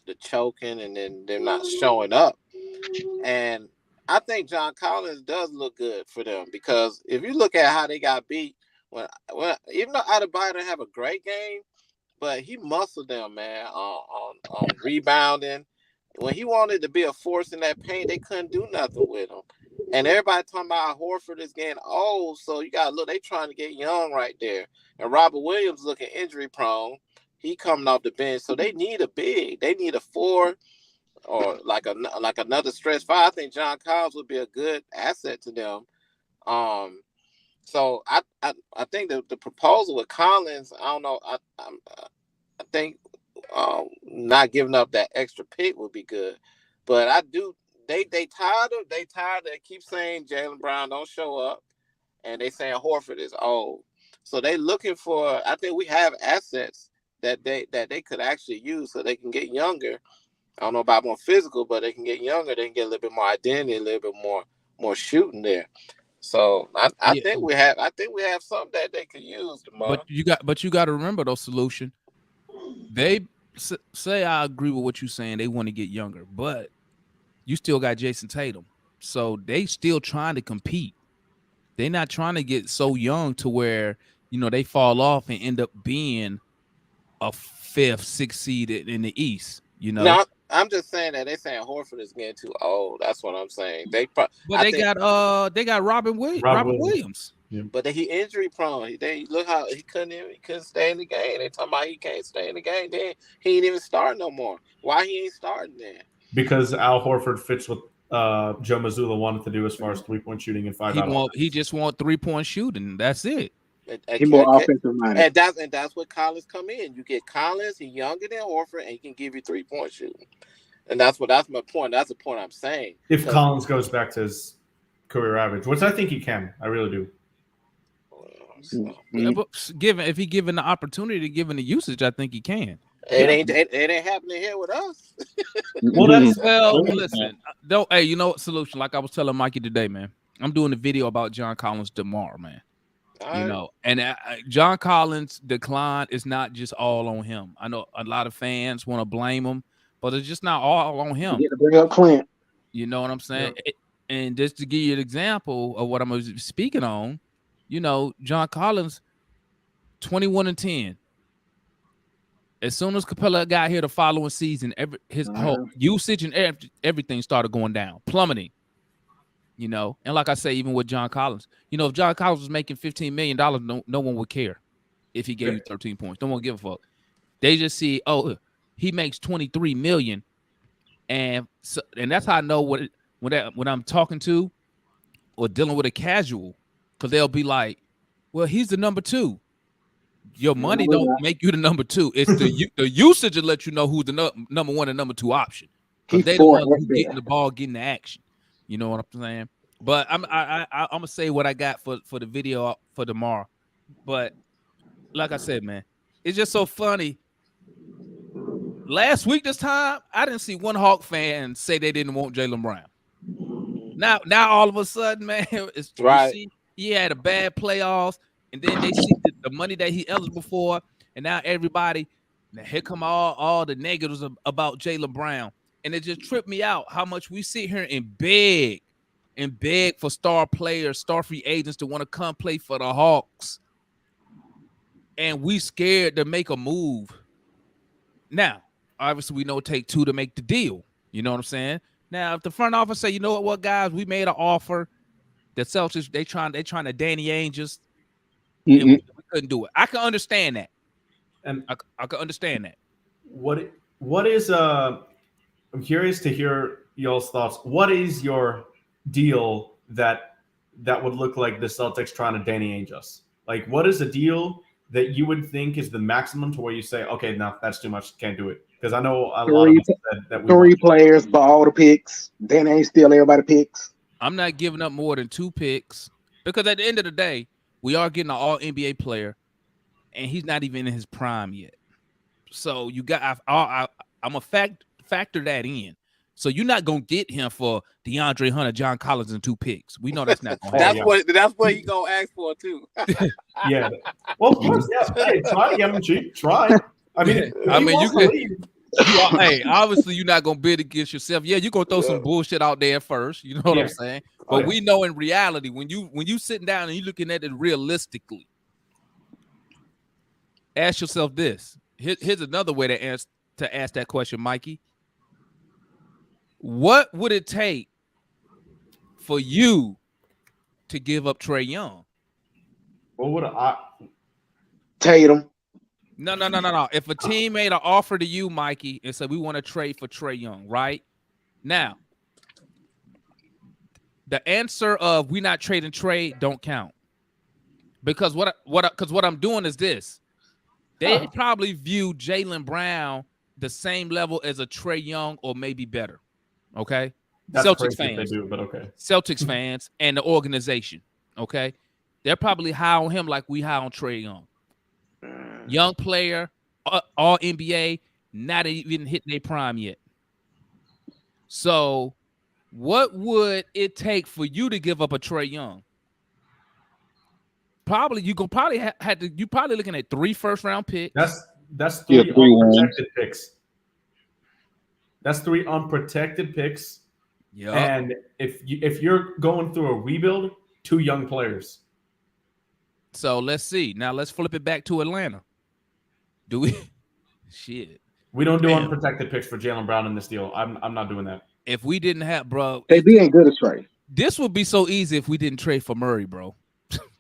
the choking and then they're not showing up. And I think John Collins does look good for them because if you look at how they got beat, when even though Adebayo didn't have a great game, but he muscled them, man, on rebounding. When he wanted to be a force in that paint, they couldn't do nothing with him. And everybody talking about Horford is getting old, so you got to look. They trying to get young right there. And Robert Williams looking injury prone. He coming off the bench, so they need a big. They need a 4 or like another stretch 5. I think John Collins would be a good asset to them. So I think the proposal with Collins, I don't know. I think not giving up that extra pick would be good, but I do. They tired of they keep saying Jaylen Brown don't show up, and they saying Horford is old. So they looking for. I think we have assets that they could actually use so they can get younger. I don't know about more physical, but they can get younger. They can get a little bit more identity, a little bit more shooting there. So I think we have something that they could use tomorrow. But you got to remember though, Solution. They say I agree with what you're saying. They want to get younger, but you still got Jason Tatum, so they still trying to compete. They're not trying to get so young to where they fall off and end up being a 5th, 6th seed in the East. No, I'm just saying that they're saying Horford is getting too old. That's what I'm saying. They got Robert Williams. Yeah. But he injury prone. They look how he couldn't stay in the game. They talking about he can't stay in the game. Then he ain't even start no more. Why he ain't starting then? Because Al Horford fits what Joe Mazzulla wanted to do as far as 3-point shooting and 5 out. He just want 3-point shooting. That's it. He's more offensive minded. And that's what Collins come in. You get Collins, he's younger than Horford, and he can give you 3-point shooting. And that's my point. That's the point I'm saying. If Collins goes back to his career average, which I think he can. I really do. Yeah, but if he given the opportunity, given the usage, I think he can. It ain't happening here with us. Listen. Don't. Hey, you know what? Solution. Like I was telling Mikey today, man. I'm doing a video about John Collins tomorrow, man. And John Collins' decline is not just all on him. I know a lot of fans want to blame him, but it's just not all on him. You get to bring up Clint. You know what I'm saying? And just to give you an example of what I'm speaking on, you know, John Collins, 21-10. As soon as Capela got here the following season, his whole usage and everything started going down, plummeting. You know, and like I say, even with John Collins, you know, if John Collins was making $15 million, no one would care if he gave you 13 points. No one would give a fuck. They just see, oh, he makes 23 million, and that's how I know when I'm talking to or dealing with a casual, because they'll be like, well, he's the number 2. Your money don't make you the number 2. It's the usage that let you know who's the number 1 and number 2 option, because they the ones who getting the ball, getting the action. You know what I'm saying? But I'm gonna say what I got for the video for tomorrow. But like I said, man, it's just so funny. Last week this time, I didn't see one Hawk fan say they didn't want Jaylen Brown. Now all of a sudden, man, it's right. See, he had a bad playoffs, and then they see the money that he eligible for, and now everybody, here come all the negatives about Jaylen Brown. And it just tripped me out how much we sit here and beg for star players, star free agents to want to come play for the Hawks. And we scared to make a move. Now, obviously, we know it take 2 to make the deal. You know what I'm saying? Now, if the front office say, you know what, guys, we made an offer. The Celtics, they trying to Danny Ainge us. And we couldn't do it. I can understand that. And I can understand that. What is I'm curious to hear y'all's thoughts. What is your deal that would look like the Celtics trying to Danny Ainge us? Like, what is a deal that you would think is the maximum to where you say, okay, no, that's too much, can't do it? Because I know a lot of us said that we 3 players, but all the picks. Danny Ainge steal everybody picks. I'm not giving up more than 2 picks, because at the end of the day, we are getting an all NBA player, and he's not even in his prime yet. So you got, I'm a factor that in. So you're not gonna get him for DeAndre Hunter, John Collins, and 2 picks. We know that's not gonna happen. That's what he gonna ask for too. Yeah. Well, of course, yeah. Hey, try to get him cheap. Try. I mean, you could. Hey, obviously you're not gonna bid against yourself. Yeah, you're gonna throw some bullshit out there first. You know what I'm saying? But we know in reality, when you sitting down and you're looking at it realistically, ask yourself this. Here's another way to ask that question, Mikey. What would it take for you to give up Trae Young? What would I? Tatum. No. If a team made an offer to you, Mikey, and said we want to trade for Trae Young, right? Now, the answer of we not trading Trae don't count, because what I'm doing is this. They probably view Jaylen Brown the same level as a Trae Young, or maybe better. Okay, that's Celtics fans, they do, but okay. Celtics fans and the organization. Okay, they're probably high on him like we high on Trae Young. Young player, all NBA, not even hitting their prime yet. So, what would it take for you to give up a Trae Young? Probably you had to. You probably looking at 3 first-round picks. That's 3 unprotected picks. That's 3 unprotected picks. Yeah. And if you're going through a rebuild, 2 young players. So let's see. Now let's flip it back to Atlanta. Do we? Shit. We don't do unprotected picks for Jaylen Brown in this deal. I'm not doing that. If we didn't have, bro, they ain't good as trade. This would be so easy if we didn't trade for Murray, bro.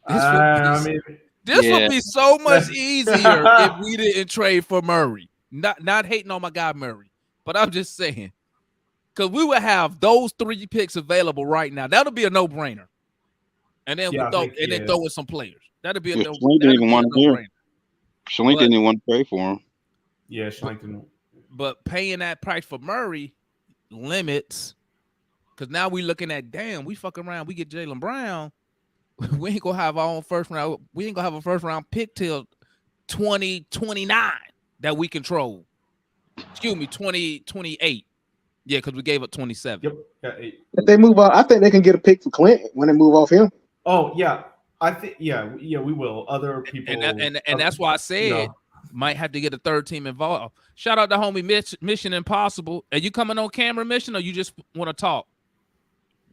This would be so much easier if we didn't trade for Murray. Not hating on my guy Murray, but I'm just saying, because we would have those 3 picks available right now. That'll be a no-brainer. And then throw in some players. That'd be a no-brainer. Schlenk didn't even want to pay for him. Yeah, Schlenk didn't. But paying that price for Murray limits, because now we looking at, damn, we fuck around, we get Jaylen Brown. We ain't gonna have our own first round. We ain't gonna have a first round pick till 2029 that we control. Excuse me, 2028. Yeah, because we gave up 27. Yep. If they move on, I think they can get a pick for Clint when they move off him. Oh yeah, I think we will. Other people, and that's why I said Might have to get a third team involved. Shout out to homie Mission Impossible. Are you coming on camera, Mission, or you just want to talk?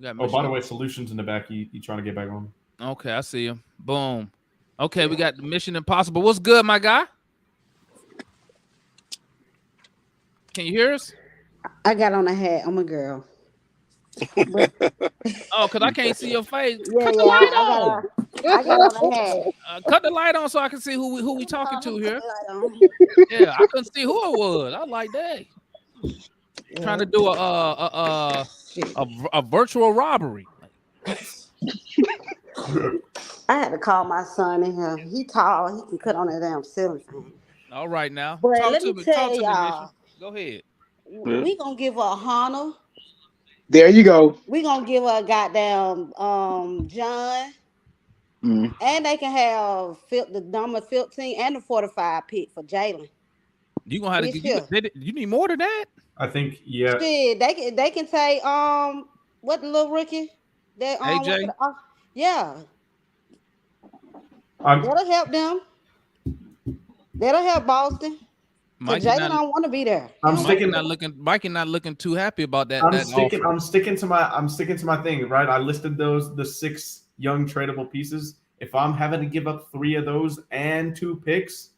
Oh, by the way, Solutions in the back. You trying to get back on? Okay, I see him. Boom. Okay, we got the Mission Impossible. What's good, my guy? Can you hear us? I got on a hat. I'm a girl. Oh, because I can't see your face. Yeah, Cut the light on. I got on a hat. Cut the light on so I can see who we talking to here. Yeah, I couldn't see who it was. I like that. Trying to do a virtual robbery. I had to call my son in here. He tall. He can cut on that damn ceiling fan. All right, now. But Talk let to me me. tell Talk to me, y'all. Mission. Go ahead. We gonna give her a Honor. There you go. We gonna give her a goddamn John. And they can have the number 15 and the 45 pick for Jaylen. You gonna have to you need more than that? I think Shit, they can take what the little rookie that AJ? Yeah. That'll help them. That'll help Boston. Jaylen don't want to be there. Mikey not looking too happy about that. I'm sticking to my thing, right? I listed the 6 young tradable pieces. If I'm having to give up 3 of those and 2 picks,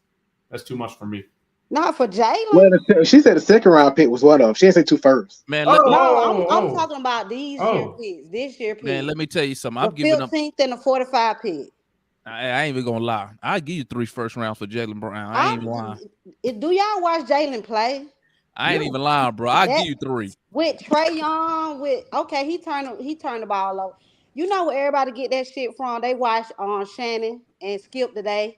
that's too much for me. Not for Jaylen. Well, she said the second round pick was one of them. She didn't say 2 first. Man, I'm talking about these year picks. This year picks. Man, let me tell you something. The I'm giving them 15th and the 45 pick. I ain't even gonna lie. I'll give you 3 first rounds for Jaylen Brown. I ain't even lying. Do y'all watch Jaylen play? I ain't even lying, bro. I'll give you 3. With Trae Young, he turned the ball over. You know where everybody get that shit from? They watched Shannon and Skip today,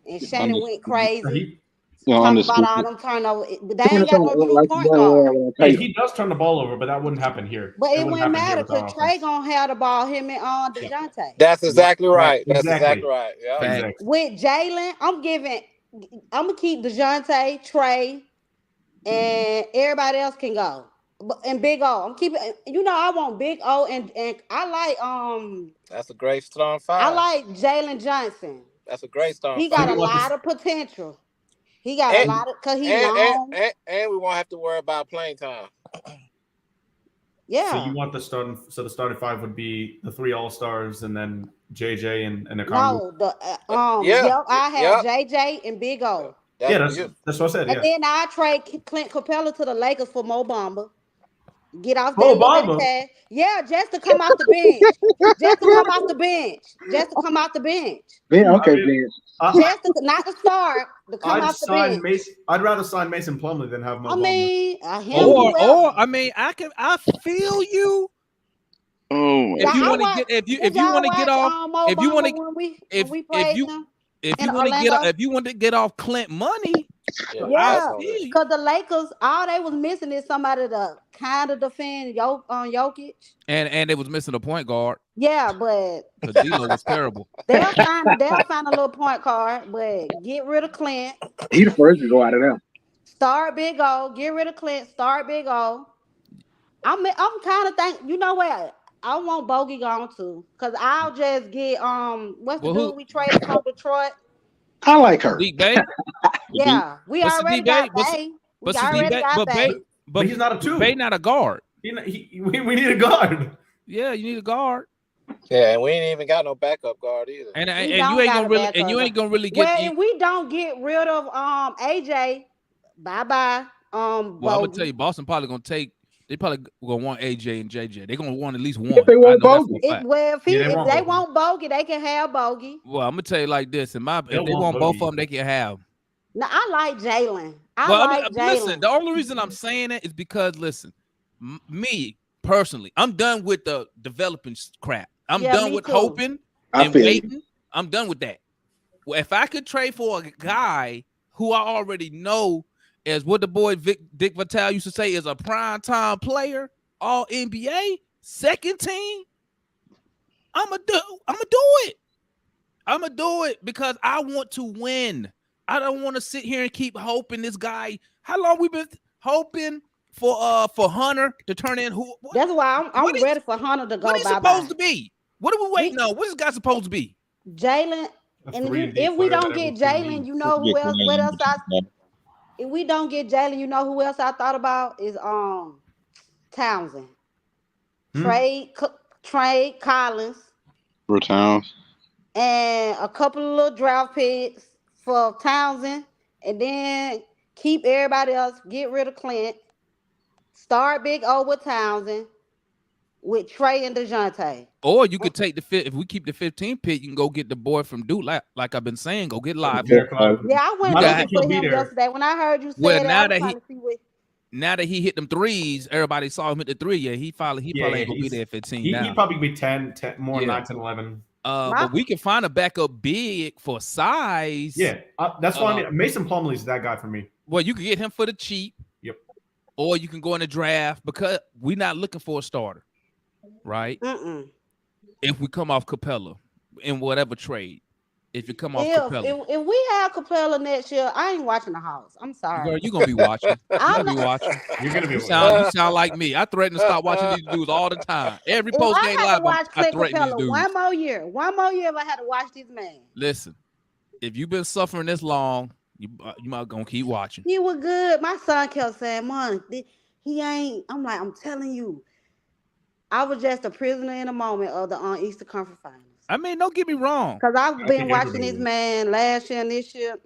and Shannon went crazy. Talking about all them turnovers. They ain't got no true point guard. Hey, he does turn the ball over, but that wouldn't happen here. But it wouldn't matter because Trae gonna have the ball, him and DeJounte. That's exactly right. That's exactly right. Yeah. Exactly. With Jaylen, I'm gonna keep DeJounte, Trae, and everybody else can go. And Big O, I'm keeping. I want Big O and I like That's a great starting 5. I like Jalen Johnson. That's a great starting 5. He got a lot of potential. He got a lot of because he's long. And we won't have to worry about playing time. Yeah. So you want the starting 5 would be the 3 All-Stars and then JJ and a No, I have JJ and Big O. That's what I said. And then I trade Clint Capela to the Lakers for Mo Bamba. Get off that. Yeah, just to come off the bench. Just to come off the bench. Yeah, okay, bench. Not to start. To come off the bench. I'd rather sign Mason Plumlee than have Mo Bamba. I feel you. Oh, if you want to get off Clint money, because the Lakers, all they was missing is somebody to kind of defend Jokic, and they was missing a point guard. Yeah, but D'Lo was terrible. They'll find a little point guard, but get rid of Clint. He the first to go out of them. Start Big O. Get rid of Clint. Start Big O. I'm kind of thinking. You know what? I want Bogey gone too, cause I'll just get what's the dude we traded from Detroit? I like her. Deep Bay. Yeah, we already got Bay. But he's not a 2. Bay not a guard. We need a guard. Yeah, you need a guard. Yeah, and we ain't even got no backup guard either. And you ain't gonna really get. Well, if we don't get rid of AJ, bye bye. Well, I'm gonna tell you, Boston probably gonna take. They probably gonna want AJ and JJ. They're gonna want at least one. If they want Bogey. If they want Bogey, they can have Bogey. Well, I'm gonna tell you like this: if they want both of them, they can have. No, I like Jaylen. Listen, the only reason I'm saying that is because me personally, I'm done with the developing crap. I'm done with hoping and waiting. I'm done with that. Well, if I could trade for a guy who I already know, as what the boy Dick Vitale used to say, is a prime-time player, all NBA, second team, I'm gonna do it. I'm gonna do it because I want to win. I don't want to sit here and keep hoping this guy. How long we been hoping for Hunter to turn in? That's why I'm ready for Hunter to go. What is supposed to be? What are we waiting on? What is this guy supposed to be? Jaylen. And if we don't get Jaylen, you know who else? What else? If we don't get Jaylen, you know who else I thought about is Townsend. Trade Collins. For Towns. And a couple of little draft picks for Townsend, and then keep everybody else. Get rid of Clint. Start Big O with Townsend, with Trey and DeJounte. Or you could take the if we keep the 15 pick, you can go get the boy from Duke. Like I've been saying, go get Live. Yeah, I went looking for him yesterday. When I heard you say now that he hit them threes, everybody saw him hit the three. Yeah, he probably ain't gonna be there at 15. He'd probably be 10 more, 9, 10, 11. But we can find a backup big for size. Yeah, that's why I mean, Mason Plumlee's that guy for me. Well, you can get him for the cheap. Yep. Or you can go in the draft because we're not looking for a starter, right? If we come off Capela in whatever trade, if you come off Capela. If we have Capela next year, I ain't watching the house. I'm sorry. Girl, you're gonna be watching. You're gonna be watching. You sound like me. I threaten to stop watching these dudes all the time. Every post game live, I threaten these dudes. One more year if I had to watch this man. Listen, if you've been suffering this long, you might gonna keep watching. He was good. My son kept saying, "Mom, he ain't." I'm like, I'm telling you, I was just a prisoner in a moment of the Eastern Conference Finals. I mean, don't get me wrong. Because I've been watching this man last year and this year.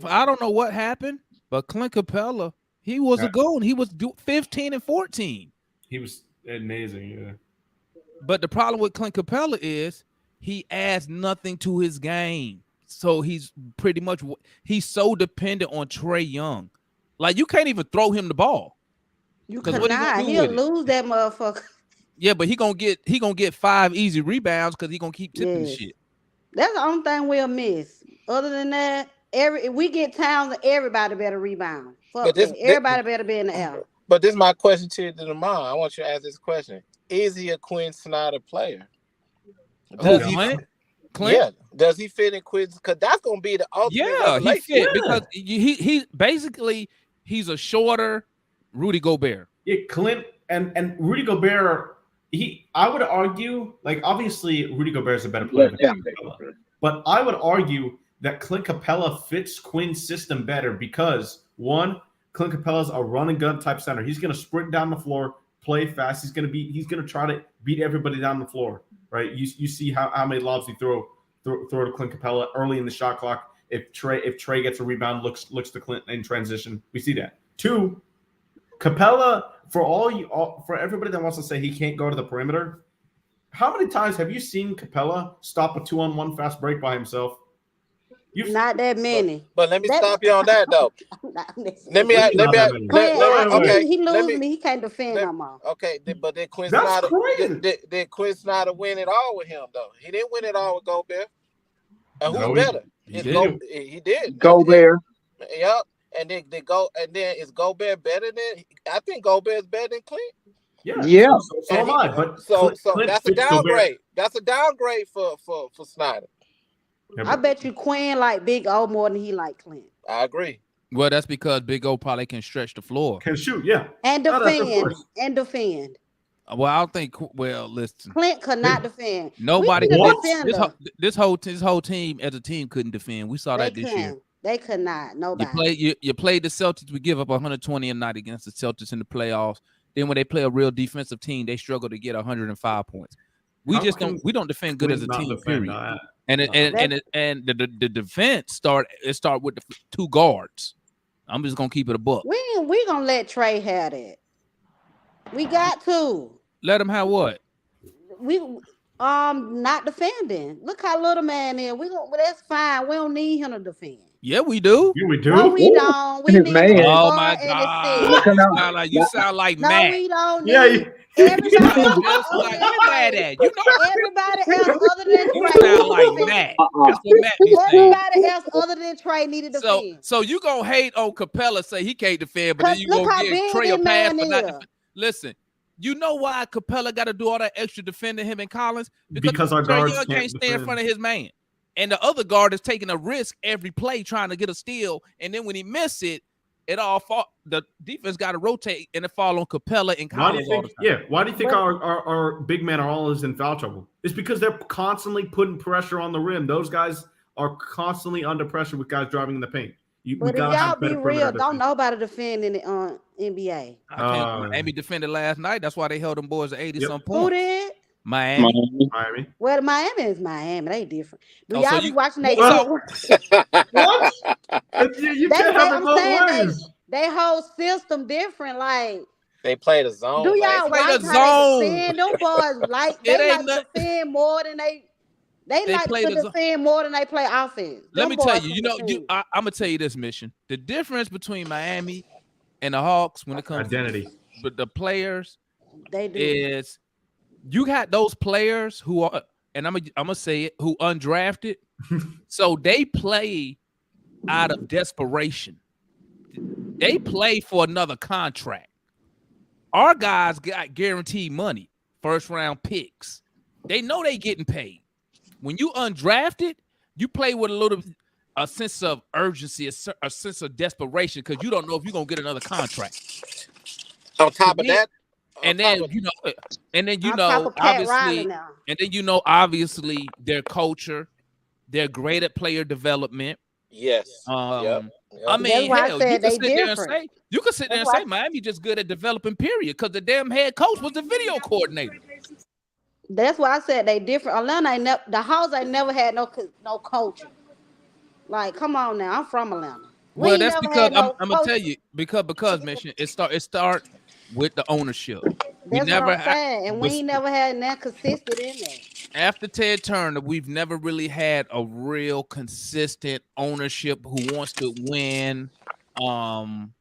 I don't know what happened, but Clint Capela, he was a goal. He was 15 and 14. He was amazing, yeah. But the problem with Clint Capela is he adds nothing to his game. So he's so dependent on Trae Young. Like, you can't even throw him the ball. You cannot. He'll lose that motherfucker. Yeah, but he gonna get 5 easy rebounds because he gonna keep tipping shit. That's the only thing we'll miss. Other than that, if we get Townsend, everybody better rebound. Everybody better be in the air. But this is my question to you, Demond. I want you to ask this question: is he a Quinn Snyder player? Clint? Yeah. Does he fit in Quinn? Because that's gonna be the ultimate. Yeah, he fit because he basically he's a shorter Rudy Gobert. Yeah, Clint and Rudy Gobert. I would argue, like, obviously Rudy Gobert is a better player than Capela, but I would argue that Clint Capela fits Quinn's system better because, one, Clint Capela's a run and gun type center. He's going to sprint down the floor, play fast. He's going to try to beat everybody down the floor, right? You see how many lobs he throw to Clint Capela early in the shot clock. If Trey gets a rebound, looks to Clint in transition, we see that. Two, Capela. For everybody that wants to say he can't go to the perimeter, how many times have you seen Capela stop a 2-on-1 fast break by himself? Not that many. But let me stop you on that though. Let me. He loses me. He can't defend no more. Okay, but did Quinn Snyder win it all with him though? He didn't win it all with Gobert. And who's better? He did. Gobert. Yep. And then is Gobert better than? I think Gobert's better than Clint. Yeah. So am I. But so that's a downgrade. Gobert. That's a downgrade for Snyder. I bet you Quinn like Big O more than he like Clint. I agree. Well, that's because Big O probably can stretch the floor, can shoot, yeah, and defend. Well, I don't think. Well, listen, Clint could not defend. Nobody. This whole team as a team couldn't defend. We saw that this year. They could not. Nobody. You played the Celtics. We give up 120 a night against the Celtics in the playoffs. Then when they play a real defensive team, they struggle to get 105 points. We don't defend good as a team. Period. And the defense start with the 2 guards. I'm just gonna keep it a buck. We gonna let Trey have that. We got to let him have what? We not defending. Look how little man is. That's fine. We don't need him to defend. Yeah, we do. Yeah, we do. No, we don't. We need man. Oh my God! You sound like no, Matt. we don't. Yeah. Everybody else like mad at you. Everybody else other than Trey. You sound like Matt. That's what Matt be saying. Everybody else other than Trey needed to defend. So you gonna hate on Capela, say he can't defend, but then you gonna give Trey a pass for not defending. Listen. You know why Capela got to do all that extra defending him and Collins? Because our guards can't stay in front of his man. And the other guard is taking a risk every play trying to get a steal. And then when he misses it, the defense got to rotate and it fall on Capela and Collins all the time. Yeah. Why do you think our big men are always in foul trouble? It's because they're constantly putting pressure on the rim. Those guys are constantly under pressure with guys driving in the paint. But if y'all be real, don't nobody defend in the NBA. I can't. Miami defended last night. That's why they held them boys at 80-some points. Who did? Miami. Well, Miami is Miami. They different. Do y'all be watching that? What? You can't have it both ways. They whole system different. Like they play the zone. Do y'all watch how they defend? Them boys like they like to defend more than they like to defend more than they play offense. Let me tell you. I'm gonna tell you this, Mission. The difference between Miami and the Hawks when it comes identity, but the players, they do is. You got those players who are, and I'm gonna say it, who undrafted, so they play out of desperation. They play for another contract. Our guys got guaranteed money, first round picks. They know they getting paid. When you undrafted, you play with a sense of urgency, a sense of desperation, because you don't know if you're gonna get another contract. On top of that. And then obviously their culture, they're great at player development. Yes. I mean, hell, you could sit there and say Miami just good at developing, period, because the damn head coach was the video coordinator. That's why I said they different. Atlanta the Hawks ain't never had no coaching. Like, come on now, I'm from Atlanta. Well, that's because I'm gonna tell you because Mission, it start with the ownership. That's what I'm saying, and we ain't never had that consistent in there. After Ted Turner, we've never really had a real consistent ownership who wants to win. The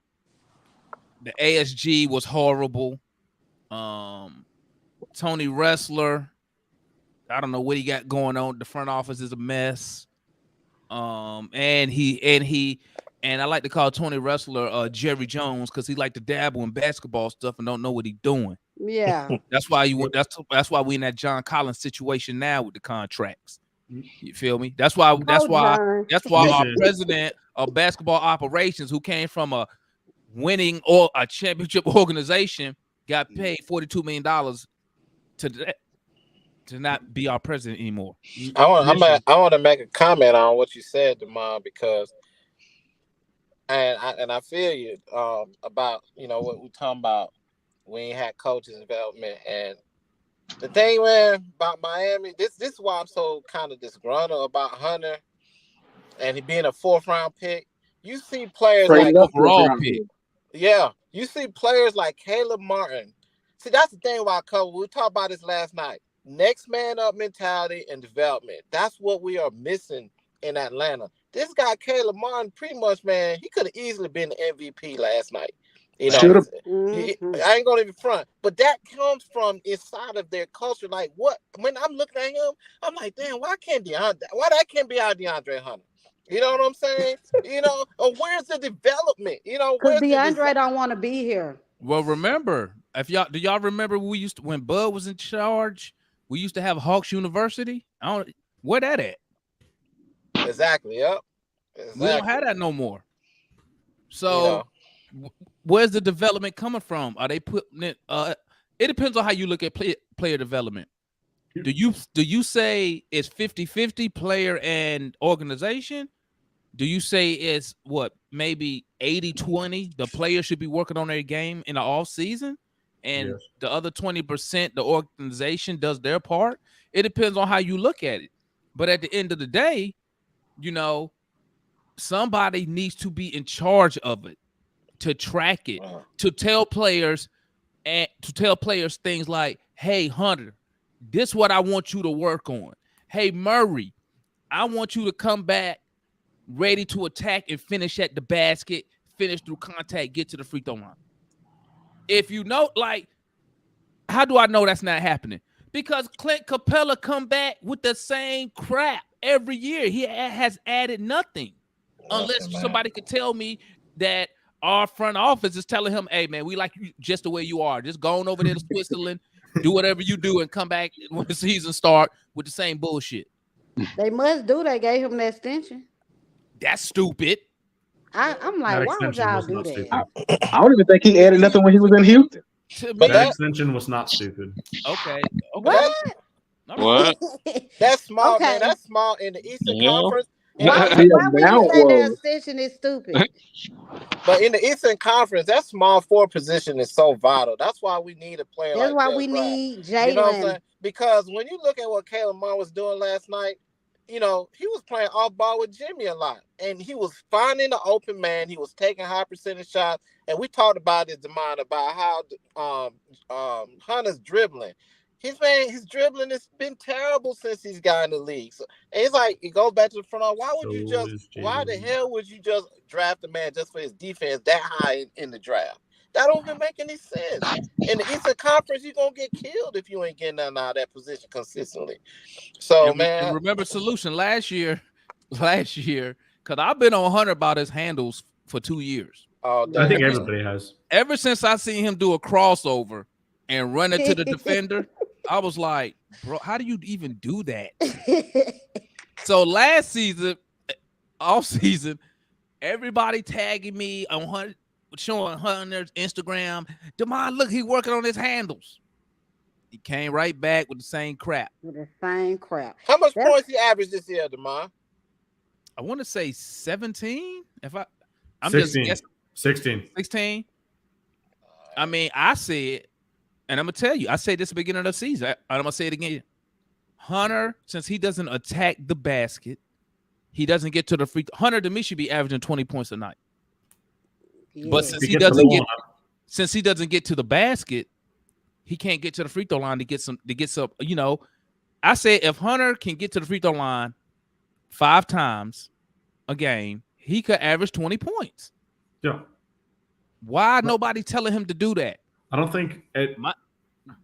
ASG was horrible. Tony Wrestler, I don't know what he got going on. The front office is a mess. And I like to call Tony Wrestler Jerry Jones because he like to dabble in basketball stuff and don't know what he's doing. Yeah, that's why we in that John Collins situation now with the contracts. You feel me? That's why our president of basketball operations, who came from a winning or a championship organization, got paid $42 million to not be our president anymore. I want to make a comment on what you said, Demond, because and I feel you about what we're talking about. We ain't had coaches development, and the thing, man, about Miami, this is why I'm so kind of disgruntled about Hunter and he being a 4th round pick. You see players like overall pick. Yeah, you see players like Caleb Martin. See, that's the thing about coach. We talked about this last night. Next man up mentality and development. That's what we are missing in Atlanta. This guy, Caleb Martin, pretty much, man, he could have easily been the MVP last night. I ain't gonna even front, but that comes from inside of their culture. Like, what? When I'm looking at him, I'm like, damn, why that can't be our DeAndre Hunter? You know what I'm saying? Or where's the development? Because DeAndre don't want to be here. Well, remember, do y'all remember when Bud was in charge? We used to have Hawks University. Where that at? Exactly. Yep. Exactly. We don't have that no more. So, where's the development coming from? Are they putting it? It depends on how you look at player development. Do you say it's 50-50 player and organization? Do you say it's maybe 80-20? The player should be working on their game in the off season, and the other 20%, the organization does their part. It depends on how you look at it. But at the end of the day, somebody needs to be in charge of it, to track it, to tell players things like, hey, Hunter, this is what I want you to work on. Hey, Murray, I want you to come back ready to attack and finish at the basket, finish through contact, get to the free throw line. If how do I know that's not happening? Because Clint Capela come back with the same crap every year. He has added nothing. Unless somebody could tell me that our front office is telling him, hey, man, we like you just the way you are. Just go on over there to Switzerland, do whatever you do, and come back when the season start with the same bullshit. They must do. They gave him the extension. That's stupid. I'm like, why would y'all do that? I don't even think he added nothing when he was in Houston. But that extension was not stupid. Okay. What? What? That's small, man. That's small in the Eastern Conference. Why would you say their session is stupid? But in the Eastern Conference, that small forward position is so vital. That's why we need a player That's like why we Brown. need Jaylen. You know what I'm saying? Because when you look at what Caleb Martin was doing last night, he was playing off ball with Jimmy a lot. And he was finding the open man. He was taking high percentage shots. And we talked about this, Demond, about how Hunter's dribbling. His dribbling has been terrible since he's got in the league. So it's like it goes back to the front. Why the hell would you just draft a man just for his defense that high in the draft? That don't even make any sense. In the Eastern Conference, you're gonna get killed if you ain't getting nothing out of that position consistently. So man, remember solution last year, because I've been on Hunter about his handles for 2 years. I think everybody has. Ever since I seen him do a crossover and run it to the defender, I was like, bro, how do you even do that? So last season, off season, everybody tagging me on Hunter, showing Hunter's Instagram. Demond, look, he working on his handles. He came right back with the same crap. How much points he averaged this year, Demond? I want to say 17. I'm 16. just guessing. 16. I mean, I said, and I'm gonna tell you, I said this at the beginning of the season. I'm gonna say it again. Hunter, since he doesn't attack the basket, he doesn't get to the free. Hunter to me should be averaging 20 points a night. Yeah. But since he doesn't get to the basket, he can't get to the free throw line to get some. I said if Hunter can get to the free throw line 5 times a game, he could average 20 points. Yeah. Why nobody telling him to do that? I don't think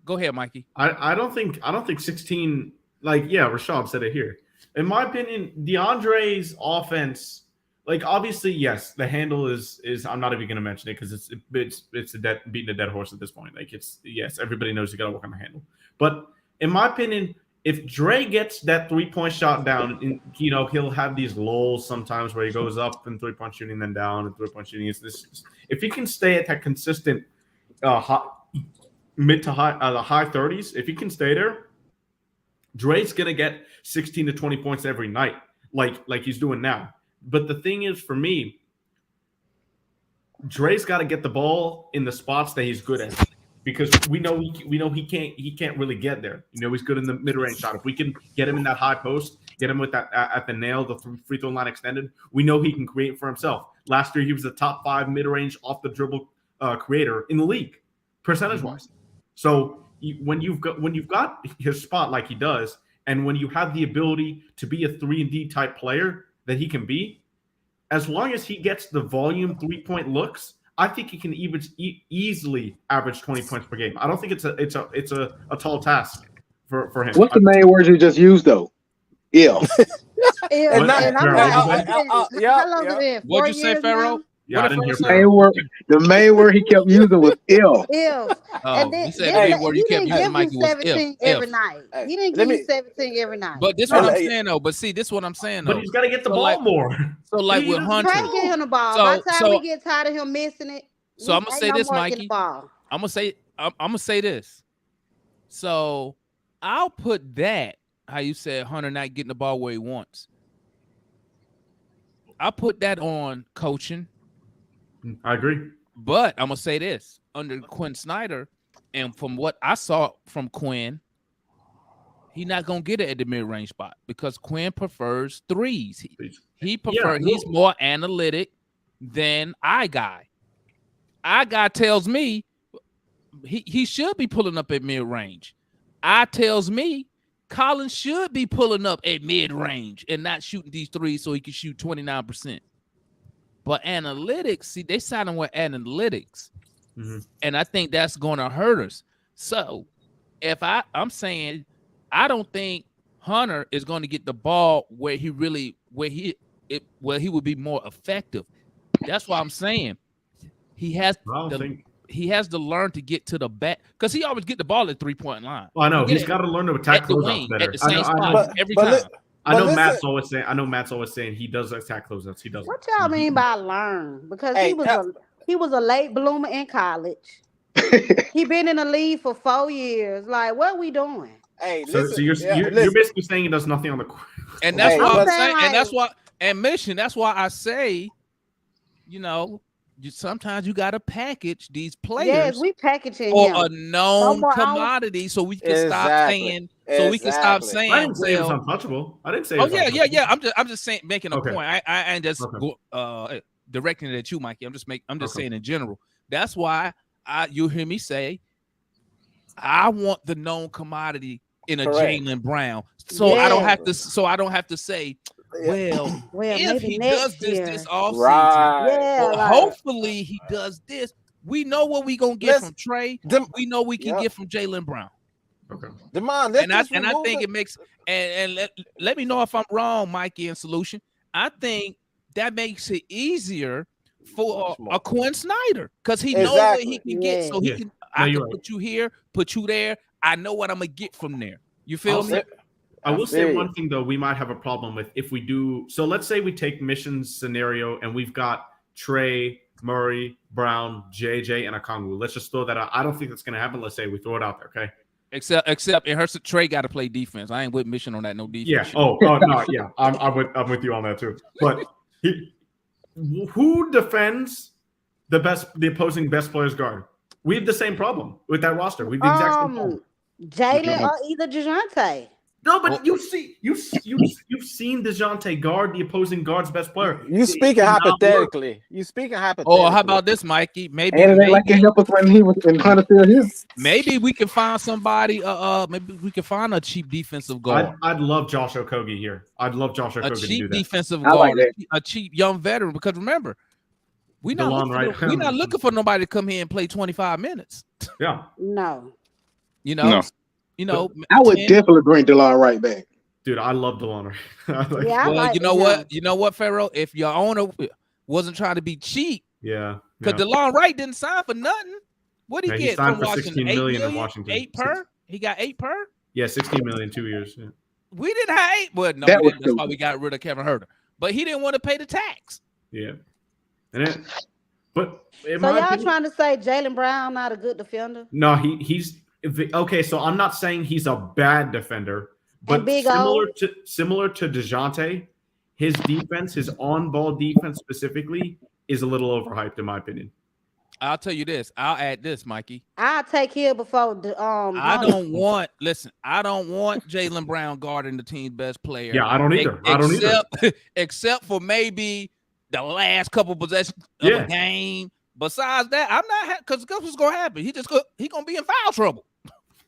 Go ahead, Mikey. I don't think 16. Like, yeah, Rashad said it here. In my opinion, DeAndre's offense, like, obviously, yes, the handle is. I'm not even going to mention it because it's beating a dead horse at this point. Like, everybody knows you got to work on the handle. But in my opinion, if Dre gets that 3-point shot down, he'll have these lulls sometimes where he goes up in 3-point shooting, then down and 3-point shooting. If he can stay at that consistent mid to high the high 30s, if he can stay there, Dre's gonna get 16 to 20 points every night, like he's doing now. But the thing is, for me, Dre's got to get the ball in the spots that he's good at, because we know he can't really get there. He's good in the mid-range shot. If we can get him in that high post, get him with that at the nail, the free throw line extended, we know he can create for himself. Last year, he was the top 5 mid-range off the dribble creator in the league, percentage-wise. So when you've got his spot like he does, and when you have the ability to be a 3-and-D type player that he can be, as long as he gets the volume 3-point looks, I think he can even easily average 20 points per game. I don't think it's a tall task for him. What's the main word you just used though? Ill. And I'm like, how long has it been? What'd you say, Pharaoh? Yeah, I didn't hear the main word he kept using was ill. Ill. And then, he said the main word he kept using, Mikey, was 17 every night. He didn't give you 17 every night. But this is what I'm saying though. But see, this is what I'm saying though. But he's got to get the ball more. So like with Hunter, try to get him the ball. By the time we get tired of him missing it, so I'm gonna say this, Mikey. I'm gonna say this. So I'll put that, how you said Hunter not getting the ball where he wants. I'll put that on coaching. I agree. But I'm gonna say this: under Quinn Snyder, and from what I saw from Quinn, he's not gonna get it at the mid-range spot because Quinn prefers threes. He's more analytic than iGuy. iGuy tells me he should be pulling up at mid-range. Tells me Collins should be pulling up at mid-range and not shooting these threes so he can shoot 29%. But analytics, see, they signed him with analytics. Mm-hmm. And I think that's going to hurt us. So if I'm saying I don't think Hunter is going to get the ball where he would be more effective. That's why I'm saying he has to learn to get to the back because he always get the ball at 3-point line. Well, I know he's got to learn to attack closeouts better. At the same spot every time. I know Matt's always saying he does attack closeouts. He doesn't. What y'all mean by learn? Because he was a late bloomer in college. He been in the league for 4 years. Like, what are we doing? Hey, so you're basically saying he does nothing on the court. And that's what I'm saying. And And Mission, that's why I say, sometimes you gotta package these players. Yes, we packaging for him. a known commodity, so we can stop saying. So we can stop saying. I didn't say it was untouchable. I didn't say. Yeah. I'm just saying, making a point. I ain't just directing it at you, Mikey. I'm just saying in general. That's why you hear me say, I want the known commodity in a Jaylen Brown, so I don't have to. So I don't have to say, well if he does this offseason, hopefully he does this. We know what we gonna get from Trey. We know we can get from Jaylen Brown. Okay. And I think it makes and let me know if I'm wrong, Mikey, and Solution. I think that makes it easier for a Quinn Snyder because he knows what he can get. So he can put you here, put you there. I know what I'm gonna get from there. You feel me? I will say one thing though, we might have a problem with if we do. So let's say we take Mission's scenario and we've got Trey, Murray, Brown, JJ, and Okongwu. Let's just throw that out. I don't think that's gonna happen. Let's say we throw it out there, okay? Except in her Trey got to play defense. I ain't with Mission on that. No defense. Yeah. Oh no. Yeah. I'm with you on that too. But who defends the opposing best player's guard? We have the same problem with that roster. We have the exact same problem. Jaylen or either DeJounte. No, but you've seen DeJounte guard the opposing guard's best player. You speaking hypothetically. Oh, how about this, Mikey? Maybe like it help us when he was in Hunter still here. Maybe we can find somebody. Maybe we can find a cheap defensive guard. I'd love Josh Okogie here. I'd love Josh Okogie to do that. A cheap defensive guard, a cheap young veteran. Because remember, we're not looking for nobody to come here and play 25 minutes. Yeah. No. I would definitely bring DeLon Wright back. Dude, I love DeLon Wright. You know what, Pharaoh? If your owner wasn't trying to be cheap, because DeLon Wright didn't sign for nothing. What did he get from Washington? 16 million in Washington. 8 per? He got 8 per? Yeah, 16 million 2 years. Yeah. We didn't have 8, but no, that's why we got rid of Kevin Huerter. But he didn't want to pay the tax. Yeah. So y'all trying to say Jaylen Brown not a good defender? No, he's okay. So I'm not saying he's a bad defender, but similar to DeJounte, his defense, his on-ball defense specifically, is a little overhyped in my opinion. I'll tell you this. I'll add this, Mikey. I'll take here before I don't want Jaylen Brown guarding the team's best player. Yeah, I don't either. Except for maybe the last couple possessions of a game. Besides that, I'm not because guess what's gonna happen? He gonna be in foul trouble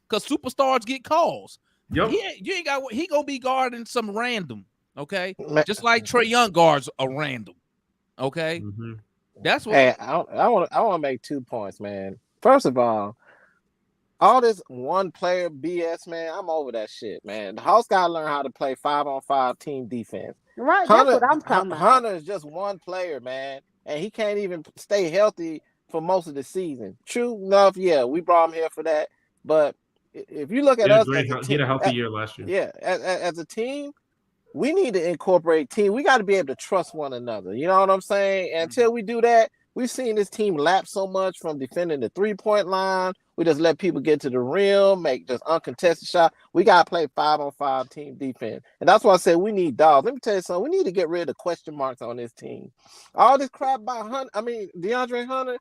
because superstars get calls. Yep. He gonna be guarding some random. Okay, just like Trae Young guards a random. Okay. Mm-hmm. That's what. Hey, I want to make 2 points, man. First of all this one player BS, man, I'm over that shit, man. The Hawks gotta learn how to play 5-on-5 team defense. Right, that's what I'm talking about. Hunter is just one player, man, and he can't even stay healthy for most of the season. True enough, yeah, we brought him here for that. But if you look at us, he had a healthy year last year. Yeah, as a team, we need to incorporate team. We got to be able to trust one another. You know what I'm saying? And until we do that, we've seen this team lapse so much from defending the 3-point line. We just let people get to the rim, make just uncontested shot. We got to play 5-on-5 team defense. And that's why I said we need dogs. Let me tell you something. We need to get rid of the question marks on this team. All this crap about DeAndre Hunter,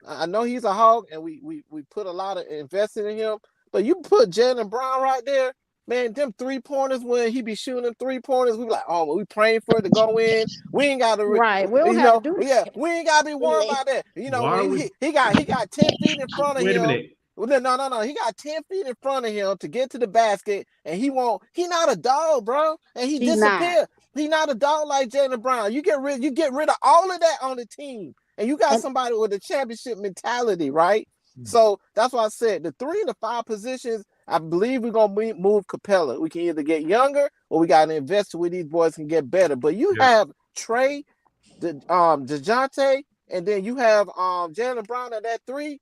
I know he's a hog, and we put a lot of invested in him. But you put Jaylen Brown right there, man, them 3-pointers, when he be shooting them 3-pointers, we be like, oh, we praying for it to go in. We ain't got to, right? We don't have to do we ain't got to be worried about that. You know, he got 10 feet in front of him. Wait a minute. No. He got 10 feet in front of him to get to the basket, and he not a dog, bro. And he disappeared. He not a dog like Jaylen Brown. You get rid of all of that on the team, and you got somebody with a championship mentality, right? So that's why I said the 3 and the 5 positions, I believe we're going to move Capela. We can either get younger or we got to invest where these boys can get better. But you have Trey, DeJounte, and then you have Jaylen Brown at that 3.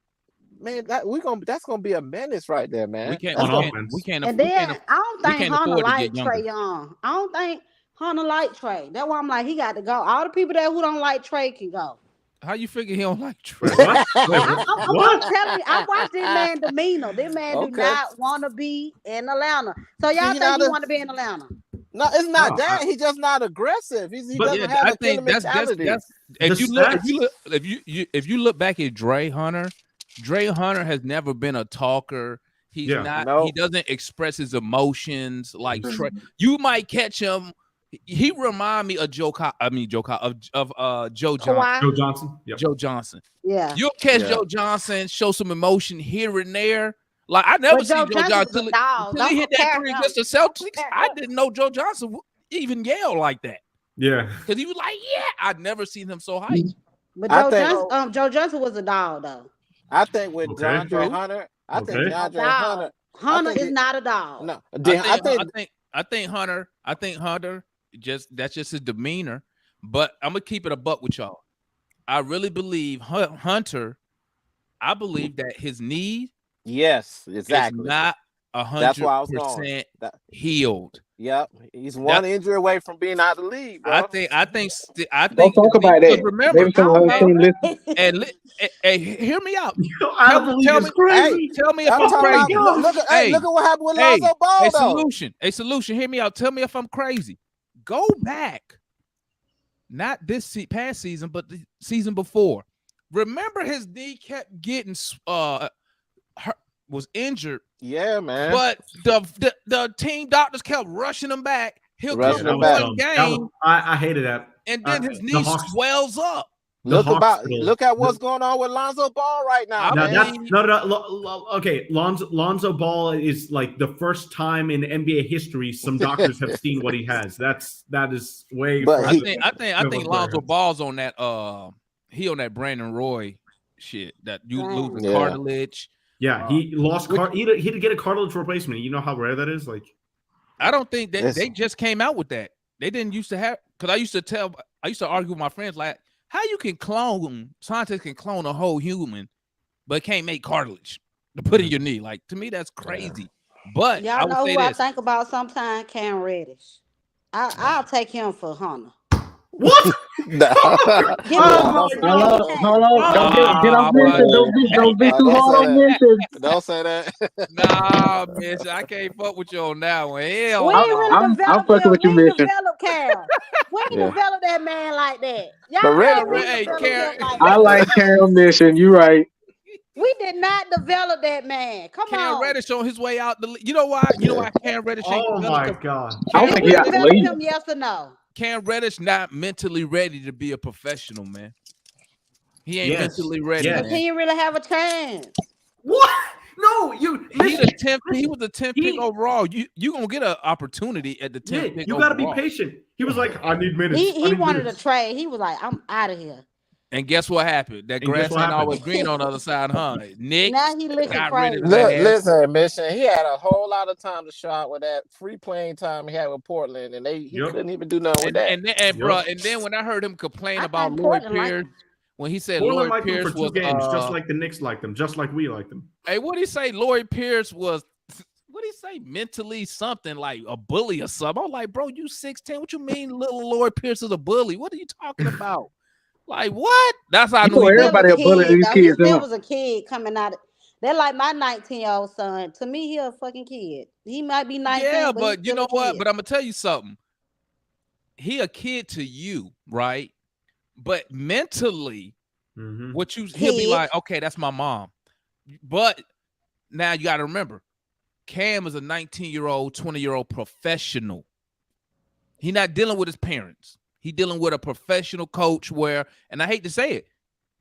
Man, that's gonna be a menace right there, man. We can't. And then I don't think Hunter like Trae Young. I don't think Hunter like Trae. That's why I'm like, he got to go. All the people who don't like Trae can go. How you figure he don't like Trae? What? I'm telling you, I watched this man demeanor. This man do not want to be in Atlanta. So y'all think he want to be in Atlanta? No, it's not No, that. He's just not aggressive. He But- doesn't have I the killer think that's mentality. if you look back at Dre Hunter has never been a talker. He's not. Nope. He doesn't express his emotions like Trey. You might catch him. He remind me of Joe Johnson. Kawhi. Joe Johnson. Yep. Joe Johnson. Yeah. You'll catch Yeah. Joe Johnson show some emotion here and there. Like I never But seen Joe Joe Johnson's Johnson a dog. until he Don't hit that compare three him. against the Celtics. compare I him. didn't know Joe Johnson would even yell like that Yeah. because he was like, "Yeah." I'd never seen him so hyped. But I Joe think- Johnson, Joe Johnson was a dog though. I think with Okay. DeAndre Hunter, I think Okay. DeAndre Dog. Hunter. Hunter think is not a dog. No, I think Hunter. That's just his demeanor. But I'm gonna keep it a buck with y'all. I really believe Hunter. I believe that his knee yes, is exactly. not That's why I was 100% going. That- healed. Yep, he's one injury away from being out of the league. Bro. I think. Don't talk about that. Remember, Maybe some other team listen. and hear me out. I believe tell it's me- crazy. Tell me if I'm I'm talking about- crazy. look at what happened with Hey, Lonzo Ball, a though. solution. Hear me out. Tell me if I'm crazy. Go back. Not this past season, but the season before. Remember his knee kept getting was injured, Yeah, man. but the team doctors kept rushing him back. He'll Rushing come him for back. one game, I hated that. and then his the knee Hawks- swells up. look hospital. look at what's going on with Lonzo Ball right now. I Now, man. that's okay. Lonzo Ball is like the first time in NBA history some doctors have seen what he has. That is way. But further he- I think than what Lonzo Blair Ball's on that he on that Brandon Roy shit that you lose the Yeah. cartilage. Yeah, he lost. He had to get a cartilage replacement. You know how rare that is. Like, I don't think that Yes. they just came out with that. They didn't used to have because I used to argue with my friends like how you can scientists can clone a whole human, but can't make cartilage to put in your knee. Like to me, that's crazy. But I Y'all would know say who I this. think about sometimes? Cam Reddish. I'll take him for Hunter. what? Give me Oh, Hold on. Don't get off mention. Don't be too hard on mention. Don't say that. Nah, bitch, I can't fuck with you on that one. Hell, We no. ain't really I'm developed fucking him. with you, We ain't Mission. developed Cam. We ain't Yeah. developed that man like that. But Y'all Reddish- know we Hey, developed Karen, him like I that. like Cam Mission. You right. We did not develop that man. Come Cam on. Reddish on his way out. You know why? You know why Cam Reddish ain't Oh my developed? god! I don't Did think we he got to develop leave. him? Yes or no? Cam Reddish not mentally ready to be a professional, man. He ain't Yes. mentally ready. Yes. But Man. he didn't really have a chance. What? No, you. He Listen, was the 10th pick overall. You gonna get an opportunity at the 10th yeah, pick you got to be overall. patient. He was like, I need minutes. I He need wanted minutes. a trade. He was like, I'm out of here. And guess what happened? That And guess grass what ain't happened? always green on the other side, huh? Nick Now he looking got rid crazy. of Look, his ass. listen, Mission. He had a whole lot of time to show out with that free playing time he had with Portland, and he Yep. couldn't even do nothing with that. And bro, and then when I heard him complain I about think Lloyd Portland liked Pierce, him. when he said Portland Lloyd liked him Pierce for 2 was games, just like the Knicks liked him, just like we liked him. hey, what did he say? Lloyd Pierce was what did he say? Mentally something like a bully or something. I was like, bro, you 6'10". What you mean little Lloyd Pierce is a bully? What are you talking about? Like what? That's how I You knew know he was. everybody a bully to these He kids, still huh? was a kid coming out. They're like my 19-year-old son. To me, he a fucking kid. He might be 19. Yeah, but but he's you still know a what? kid. But I'm gonna tell you something. He a kid to you, right? But mentally, Mhm. he'll be Kid. like, okay, that's my mom. But now you got to remember, Cam is a 19-year-old, 20-year-old professional. He not dealing with his parents. He dealing with a professional coach where, and I hate to say it,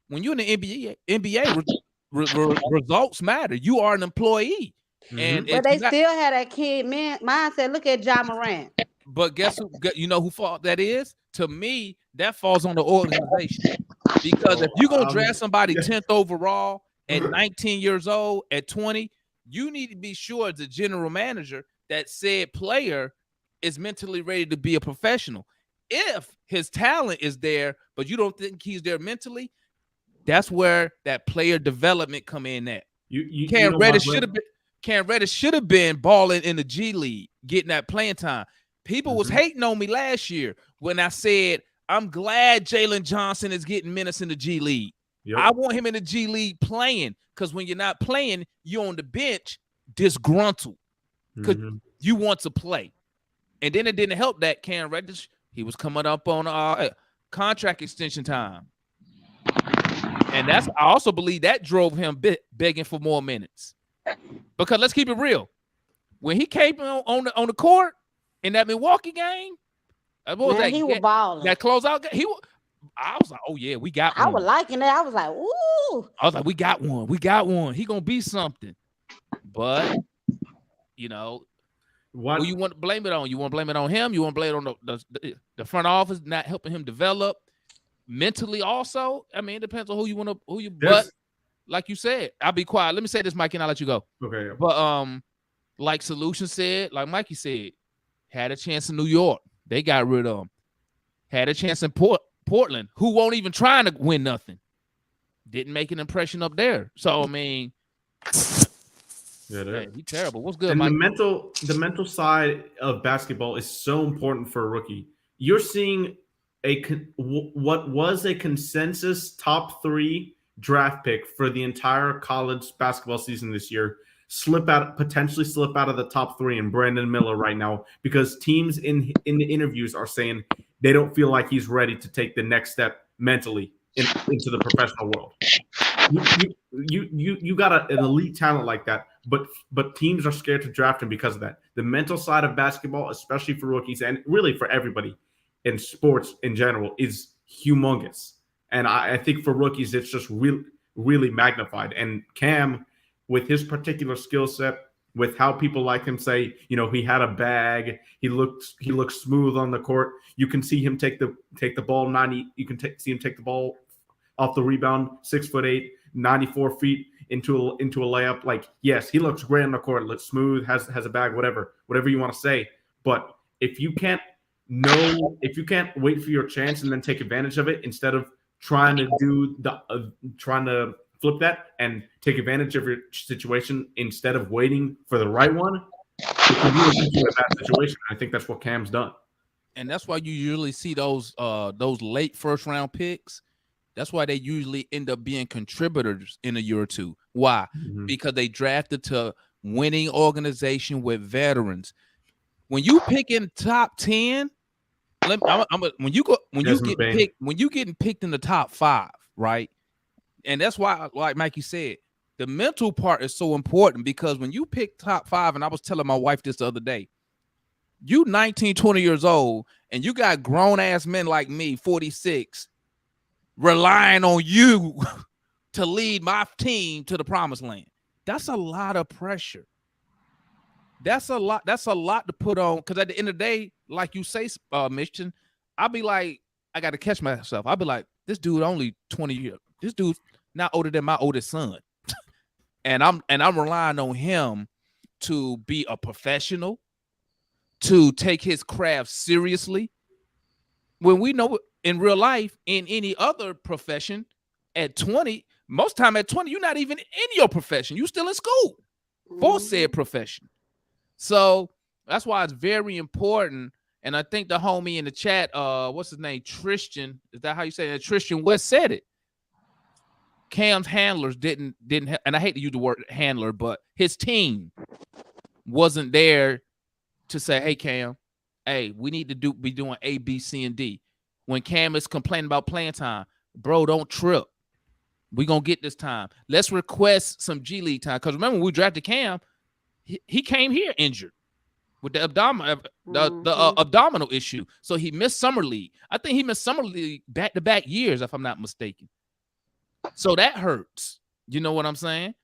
when you're in the NBA results matter. You are an employee. And But it's they not- still had that kid mindset. Look at Ja Morant. But guess who? You know who fault that is? To me, that falls on the organization. Because if you're gonna draft somebody 10th overall at 19 years old, at 20, you need to be sure as a general manager that said player is mentally ready to be a professional. If his talent is there, but you don't think he's there mentally, that's where that player development come in at. Cam Reddish should have been balling in the G League, getting that playing time. People was hating on me last year when I said I'm glad Jaylen Johnson is getting minutes in the G League. Yep. I want him in the G League playing because when you're not playing, you're on the bench disgruntled because you want to play. And then it didn't help that Cam Reddish, he was coming up on contract extension time. And I also believe that drove him begging for more minutes. Because let's keep it real. When he came on the court in that Milwaukee game, he was balling. That closeout game, I was like, oh yeah, we got one. I was liking it. I was like, ooh. I was like, we got one. We got one. He gonna be something. But you know, who you want to blame it on? You want to blame it on him? You want to blame it on the front office not helping him develop mentally? Also, I mean, it depends on who you want to But like you said, I'll be quiet. Let me say this, Mikey, and I'll let you go. Okay. But like Solution said, like Mikey said, had a chance in New York. They got rid of him. Had a chance in Portland, who won't even trying to win nothing. Didn't make an impression up there. So I mean, he's terrible. What's good, and Mike? The mental side of basketball is so important for a rookie. You're seeing what was a consensus top 3 draft pick for the entire college basketball season this year potentially slip out of the top 3 in Brandon Miller right now, because teams in the interviews are saying they don't feel like he's ready to take the next step mentally into the professional world. You got an elite talent like that, but teams are scared to draft him because of that. The mental side of basketball, especially for rookies and really for everybody in sports in general, is humongous. And I think for rookies, it's just really magnified. And Cam, with his particular skill set, with how people like him say, you know, he had a bag, he looked smooth on the court. You can see him take the ball 90. You can see him take the ball off the rebound, 6'8", 94 feet into a layup. Like, yes, he looks great on the court, looks smooth, has a bag, whatever you want to say. But if you can't wait for your chance and then take advantage of it, instead of trying to flip that and take advantage of your situation instead of waiting for the right one, it can really put you in a bad situation. I think that's what Cam's done. And that's why you usually see those late first round picks. That's why they usually end up being contributors in a year or two. Why? Mm-hmm. Because they drafted to winning organization with veterans. When you pick in top 10, when you getting picked in the top 5, right? And that's why, like Mikey said, the mental part is so important, because when you pick top 5, and I was telling my wife this the other day, you 19, 20 years old, and you got grown-ass men like me, 46, relying on you to lead my team to the promised land. That's a lot of pressure. That's a lot to put on, because at the end of the day, like you say, Mission, I'll be like, I got to catch myself. I'll be like, this dude only 20 years. This dude's not older than my oldest son. and I'm relying on him to be a professional, to take his craft seriously. When we know in real life, in any other profession, at 20, most time at 20, you're not even in your profession. You're still in school for said profession. So that's why it's very important. And I think the homie in the chat, what's his name? Tristan. Is that how you say it? Tristan West said it. Cam's handlers didn't and I hate to use the word handler, but his team wasn't there to say, hey, Cam, hey, we need to be doing A, B, C, and D. When Cam is complaining about playing time, bro, don't trip. We're going to get this time. Let's request some G League time. Because remember, when we drafted Cam, he came here injured with the abdominal issue. So he missed Summer League. I think he missed Summer League back-to-back years, if I'm not mistaken. So that hurts. You know what I'm saying?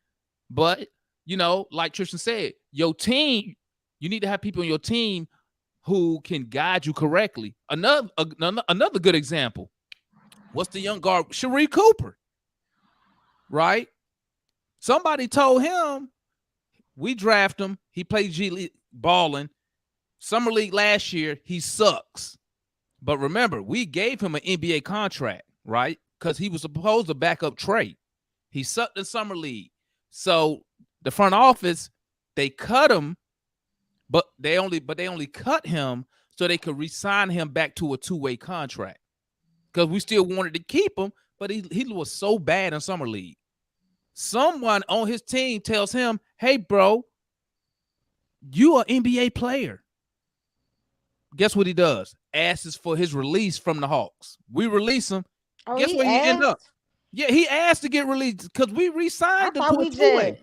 But, you know, like Tristan said, your team, you need to have people on your team who can guide you correctly. Another good example. What's the young guard? Sharif Cooper. Right? Somebody told him, we draft him. He played G League balling. Summer League last year, he sucks. But remember, we gave him an NBA contract, right? Because he was supposed to back up Trey. He sucked in Summer League. So the front office, they cut him, but they only cut him so they could re-sign him back to a two-way contract. Because we still wanted to keep him, but he was so bad in Summer League. Someone on his team tells him, hey, bro, you are an NBA player. guess what he does? Asks for his release from the Hawks. We release him. Guess where he end up? Yeah, he asked to get released because we re-signed him to a two-way.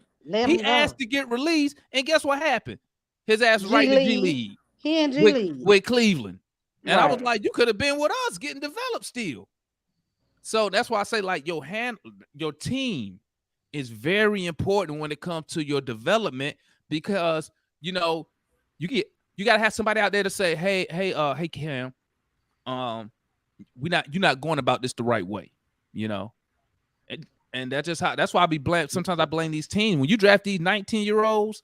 He asked to get released, and guess what happened? His ass was right to G League. He in G League with Cleveland. And I was like, you could have been with us getting developed still. So that's why I say, like, your team is very important when it comes to your development, because you know you gotta have somebody out there to say, hey Cam, you're not going about this the right way, you know. And that's why I be blamed. Sometimes I blame these teams. When you draft these 19-year-olds,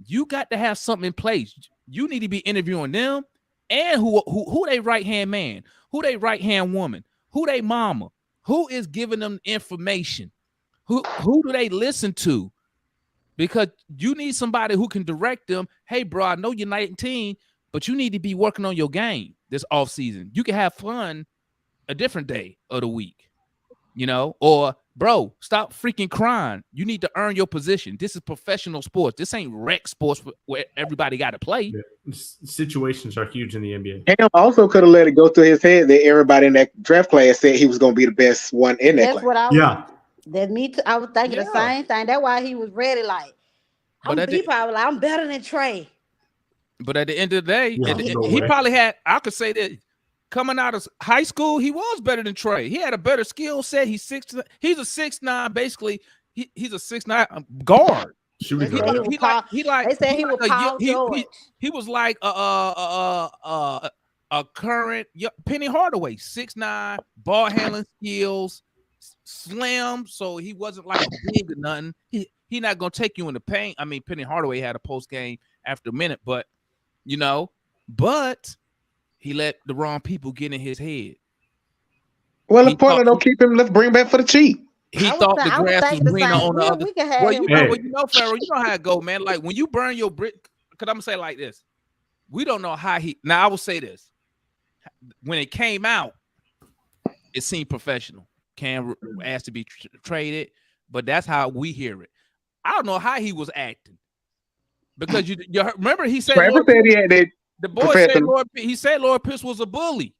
you got to have something in place. You need to be interviewing them and who they right-hand man, who they right-hand woman, who they mama, who is giving them information, who do they listen to? Because you need somebody who can direct them. Hey, bro, I know you're 19, but you need to be working on your game this offseason. You can have fun a different day of the week, you know, or bro, stop freaking crying. You need to earn your position. This is professional sports. This ain't rec sports where everybody got to play. Yeah. Situations are huge in the NBA. Cam also could have let it go through his head that everybody in that draft class said he was going to be the best one in that class. What I was. That me too. I was thinking the same thing. That's why he was ready. Like, I'm better than Trey. But at the end of the day, he probably had. I could say that coming out of high school, he was better than Trey. He had a better skill set. He's a 6'9", basically. He's a 6'9" guard. He was like a current Penny Hardaway, 6'9", ball handling skills, slim. So he wasn't like a big or nothing. He not gonna take you in the paint. I mean, Penny Hardaway had a post game after a minute, but he let the wrong people get in his head. Well, the point don't keep him. Let's bring him back for the cheap. He thought the grass was greener on the other. Well, you know, Pharaoh, you know how it go, man. Like when you burn your brick, because I'm gonna say it like this: we don't know how he. Now I will say this: when it came out, it seemed professional. Cam asked to be traded, but that's how we hear it. I don't know how he was acting, because you remember he said the boy said Lord Pitts was a bully.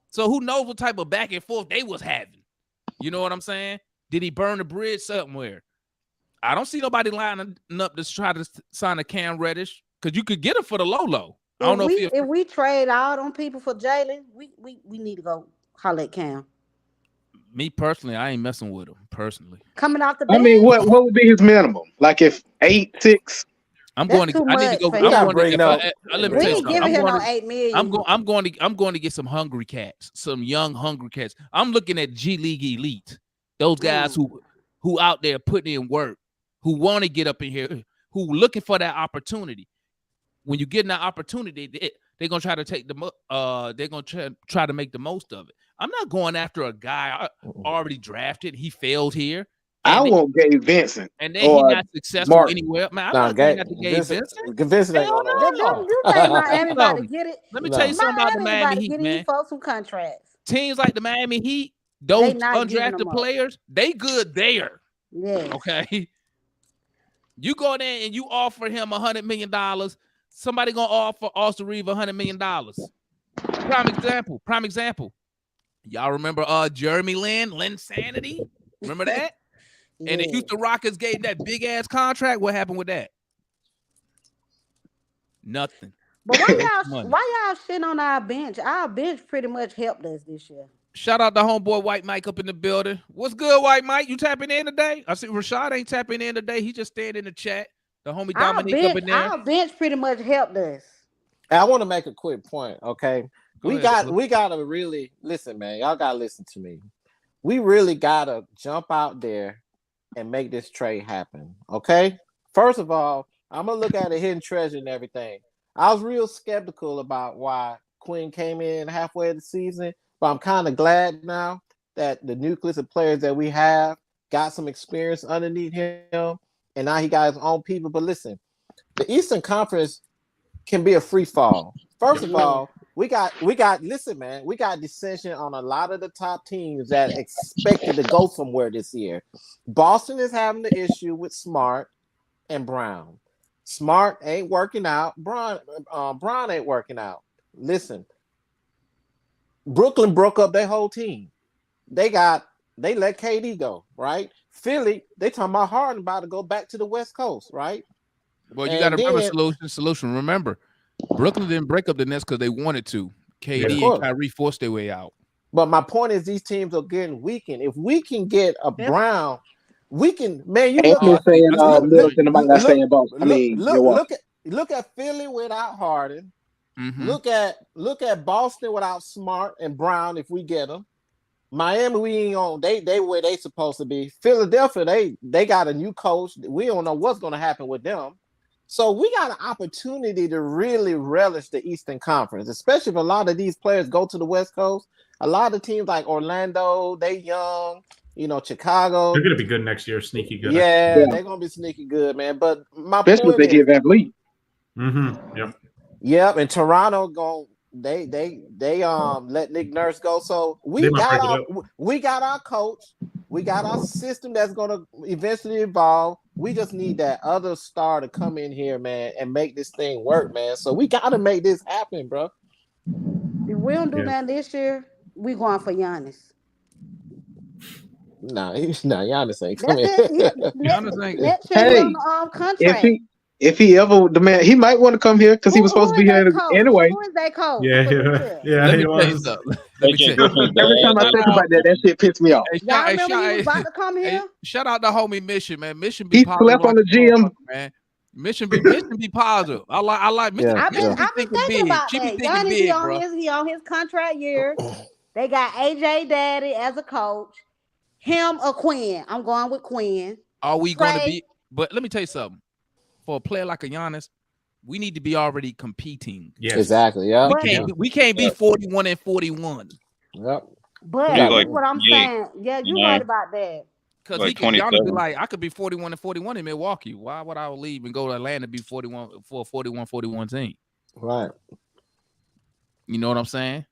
So who knows what type of back and forth they was having? You know what I'm saying? Did he burn the bridge somewhere? I don't see nobody lining up to try to sign a Cam Reddish, because you could get him for the low. I don't know if we trade out on people for Jaylen, we need to go holler at Cam. Me personally, I ain't messing with him personally. Coming off the bench. I mean, what would be his minimum? Like if 8, 6. I'm going to. I need to go. Let me tell you something. I'm going to get some hungry cats, some young hungry cats. I'm looking at G League elite, those guys who out there putting in work, who want to get up in here, who looking for that opportunity. When you get that opportunity, they're gonna try to take they're gonna try to make the most of it. I'm not going after a guy already drafted. He failed here. I want Gabe Vincent. And then he's not successful anywhere. Man, I'm not going after Gabe Vincent. Vincent ain't going on. You think Miami about to get it? Let me tell you something about the Miami Heat, man. Some contracts. Teams like the Miami Heat, those undrafted players, they good there. Yeah. Okay. You go there and you offer him $100 million. Somebody gonna offer Austin Reeves $100 million. Prime example. Y'all remember Jeremy Lin Sanity? Remember that? Yeah. And the Houston Rockets gave that big ass contract. What happened with that? Nothing. But why y'all shitting on our bench? Our bench pretty much helped us this year. Shout out to homeboy White Mike up in the building. What's good, White Mike? You tapping in today? I see Rashad ain't tapping in today. He just staying in the chat. The homie Dominique up in there. Our bench pretty much helped us. I want to make a quick point, okay? We gotta really listen, man. Y'all gotta listen to me. We really gotta jump out there and make this trade happen, okay? First of all, I'm gonna look at a hidden treasure and everything. I was real skeptical about why Quinn came in halfway of the season, but I'm kind of glad now that the nucleus of players that we have got some experience underneath him, and now he got his own people. But listen, the Eastern Conference can be a free fall. First of all, we got listen, man, we got dissension on a lot of the top teams that expected to go somewhere this year. Boston is having the issue with Smart and Brown. Smart ain't working out. Brown ain't working out. listen. Brooklyn broke up their whole team. They let KD go, right? Philly, they talking about Harden about to go back to the West Coast, right? Well, you got to remember solution. Remember, Brooklyn didn't break up the Nets because they wanted to. KD and Kyrie forced their way out. But my point is, these teams are getting weakened. If we can get a Brown, we can. Man, you look at look at Philly without Harden. Mm-hmm. Look at Boston without Smart and Brown. If we get them, Miami, we ain't on. They where they supposed to be. Philadelphia, they got a new coach. We don't know what's going to happen with them. So we got an opportunity to really relish the Eastern Conference, especially if a lot of these players go to the West Coast. A lot of teams like Orlando, they young. Chicago. They're going to be good next year. Sneaky good. Yeah, they're going to be sneaky good, man. But my especially point if they get Van Vliet. Mm-hmm. Yep. Yep. And Toronto they let Nick Nurse go. So we got our coach. We got our system that's going to eventually evolve. We just need that other star to come in here, man, and make this thing work, man. So we got to make this happen, bro. If we don't do that this year, we going for Giannis. Nah, Giannis ain't coming. Giannis ain't. Contract. If he ever demand, he might want to come here because he was supposed to be here anyway. Who is that coach? Yeah. Let me tell you something. Every time I think about that shit pisses me off. Y'all remember he was about to come here? Shout out to homie Mission, man. Mission be he positive. slept on the GM, man. Mission be positive. I like Mission. I've been thinking about that. Giannis, he on his contract year. They got AJ Daddy as a coach. Him or Quinn. I'm going with Quinn. Are we going to be? But let me tell you something. For a player like a Giannis, we need to be already competing. Yes. Exactly. Yeah. We can't be 41 and 41. Yep. But that's what I'm saying. Yeah, you're right about that. Because Giannis be like, I could be 41 and 41 in Milwaukee. Why would I leave and go to Atlanta to be 41 for a 41-41 team? Right. You know what I'm saying?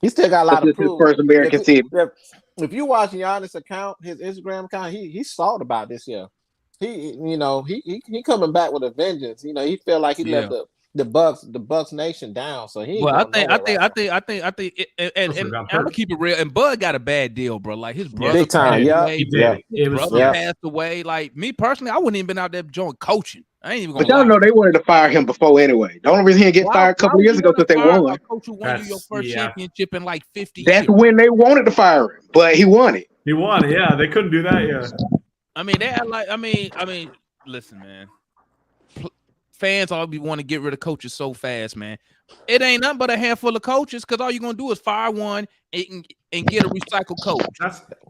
He still got a lot of proof. First American team. If you watch Giannis' account, his Instagram account, he salty about this year. He coming back with a vengeance. He felt like he left the Bucks Nation down. So he. Well, I think, and I'm gonna keep it real. And Bud got a bad deal, bro. Like his brother, big time. His brother passed away. Like me personally, I wouldn't even been out there joint coaching. I ain't even gonna. But y'all know they wanted to fire him before anyway. The only reason he didn't get fired a couple of years ago because they won. Coach who won you your first championship in like 50 That's years. when they wanted to fire him, but he won it. He won it. Yeah, they couldn't do that. Yeah. I mean, they had like. I mean. Listen, man. Fans always want to get rid of coaches so fast, man. It ain't nothing but a handful of coaches because all you're gonna do is fire one and get a recycled coach.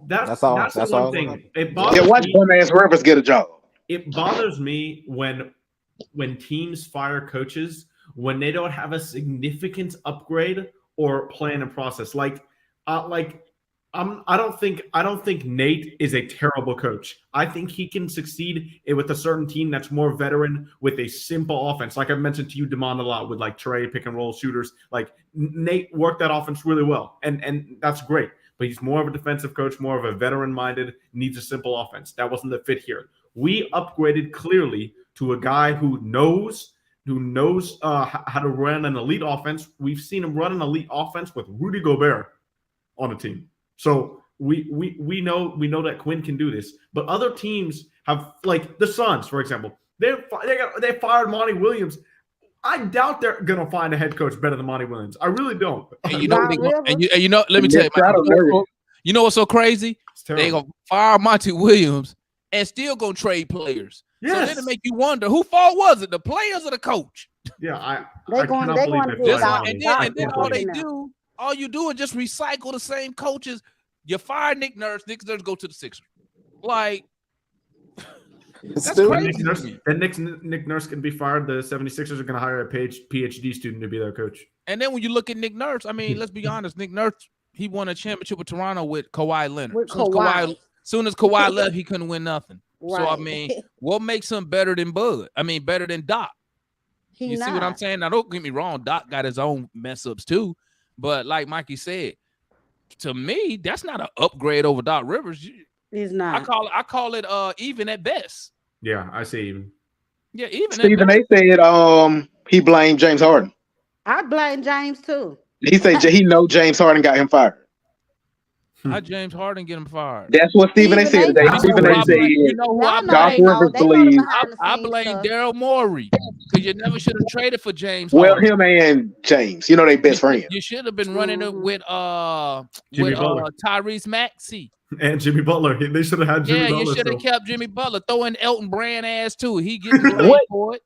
That's all. That's the one thing. It watch dumbass Rivers get a job. It bothers me when teams fire coaches when they don't have a significant upgrade or plan and process. I don't think Nate is a terrible coach. I think he can succeed with a certain team that's more veteran with a simple offense. Like I mentioned to you, Demond, a lot with like Trey pick and roll shooters. Like Nate worked that offense really well, and that's great. But he's more of a defensive coach, more of a veteran-minded, needs a simple offense. That wasn't the fit here. We upgraded clearly to a guy who knows how to run an elite offense. We've seen him run an elite offense with Rudy Gobert on the team. So we know that Quinn can do this, but other teams have, like the Suns, for example. They fired Monty Williams. I doubt they're gonna find a head coach better than Monty Williams. I really don't. And let me tell you, you know what's so crazy? They gonna fire Monty Williams and still gonna trade players. Yes. So then it make you wonder who fault was it, the players or the coach? Yeah, they're going to and then all you do is just recycle the same coaches. You fire Nick Nurse go to the Sixers. Like, that's crazy. Then Nick Nurse can be fired. The 76ers are going to hire a PhD student to be their coach. And then when you look at Nick Nurse, I mean, let's be honest. Nick Nurse, he won a championship with Toronto with Kawhi Leonard. Soon as Kawhi left, he couldn't win nothing. Right. So, I mean, what makes him better than Bud? I mean, better than Doc. See what I'm saying? Now, don't get me wrong. Doc got his own mess-ups, too. But like Mikey said, to me, that's not an upgrade over Doc Rivers. He's not. I call it even at best. Yeah, I say even. Yeah, even. Stephen A. said he blamed James Harden. I blame James too. He said he know James Harden got him fired. How James Harden get him fired? That's what Stephen A. said today. That's Stephen A. said You know who I Y'all know Doc they blame? know. Rivers They know the believes. behind the I scenes blame stuff. Daryl Morey because you never should have traded for James Well, Harden. him and James, you know, they best friends. You should have been running it with Jimmy Butler. Tyrese Maxey. And Jimmy Butler. They should have had Jimmy Butler. Yeah, you should have still. kept Jimmy Butler. Throw in Elton Brand ass too. He getting blamed for it.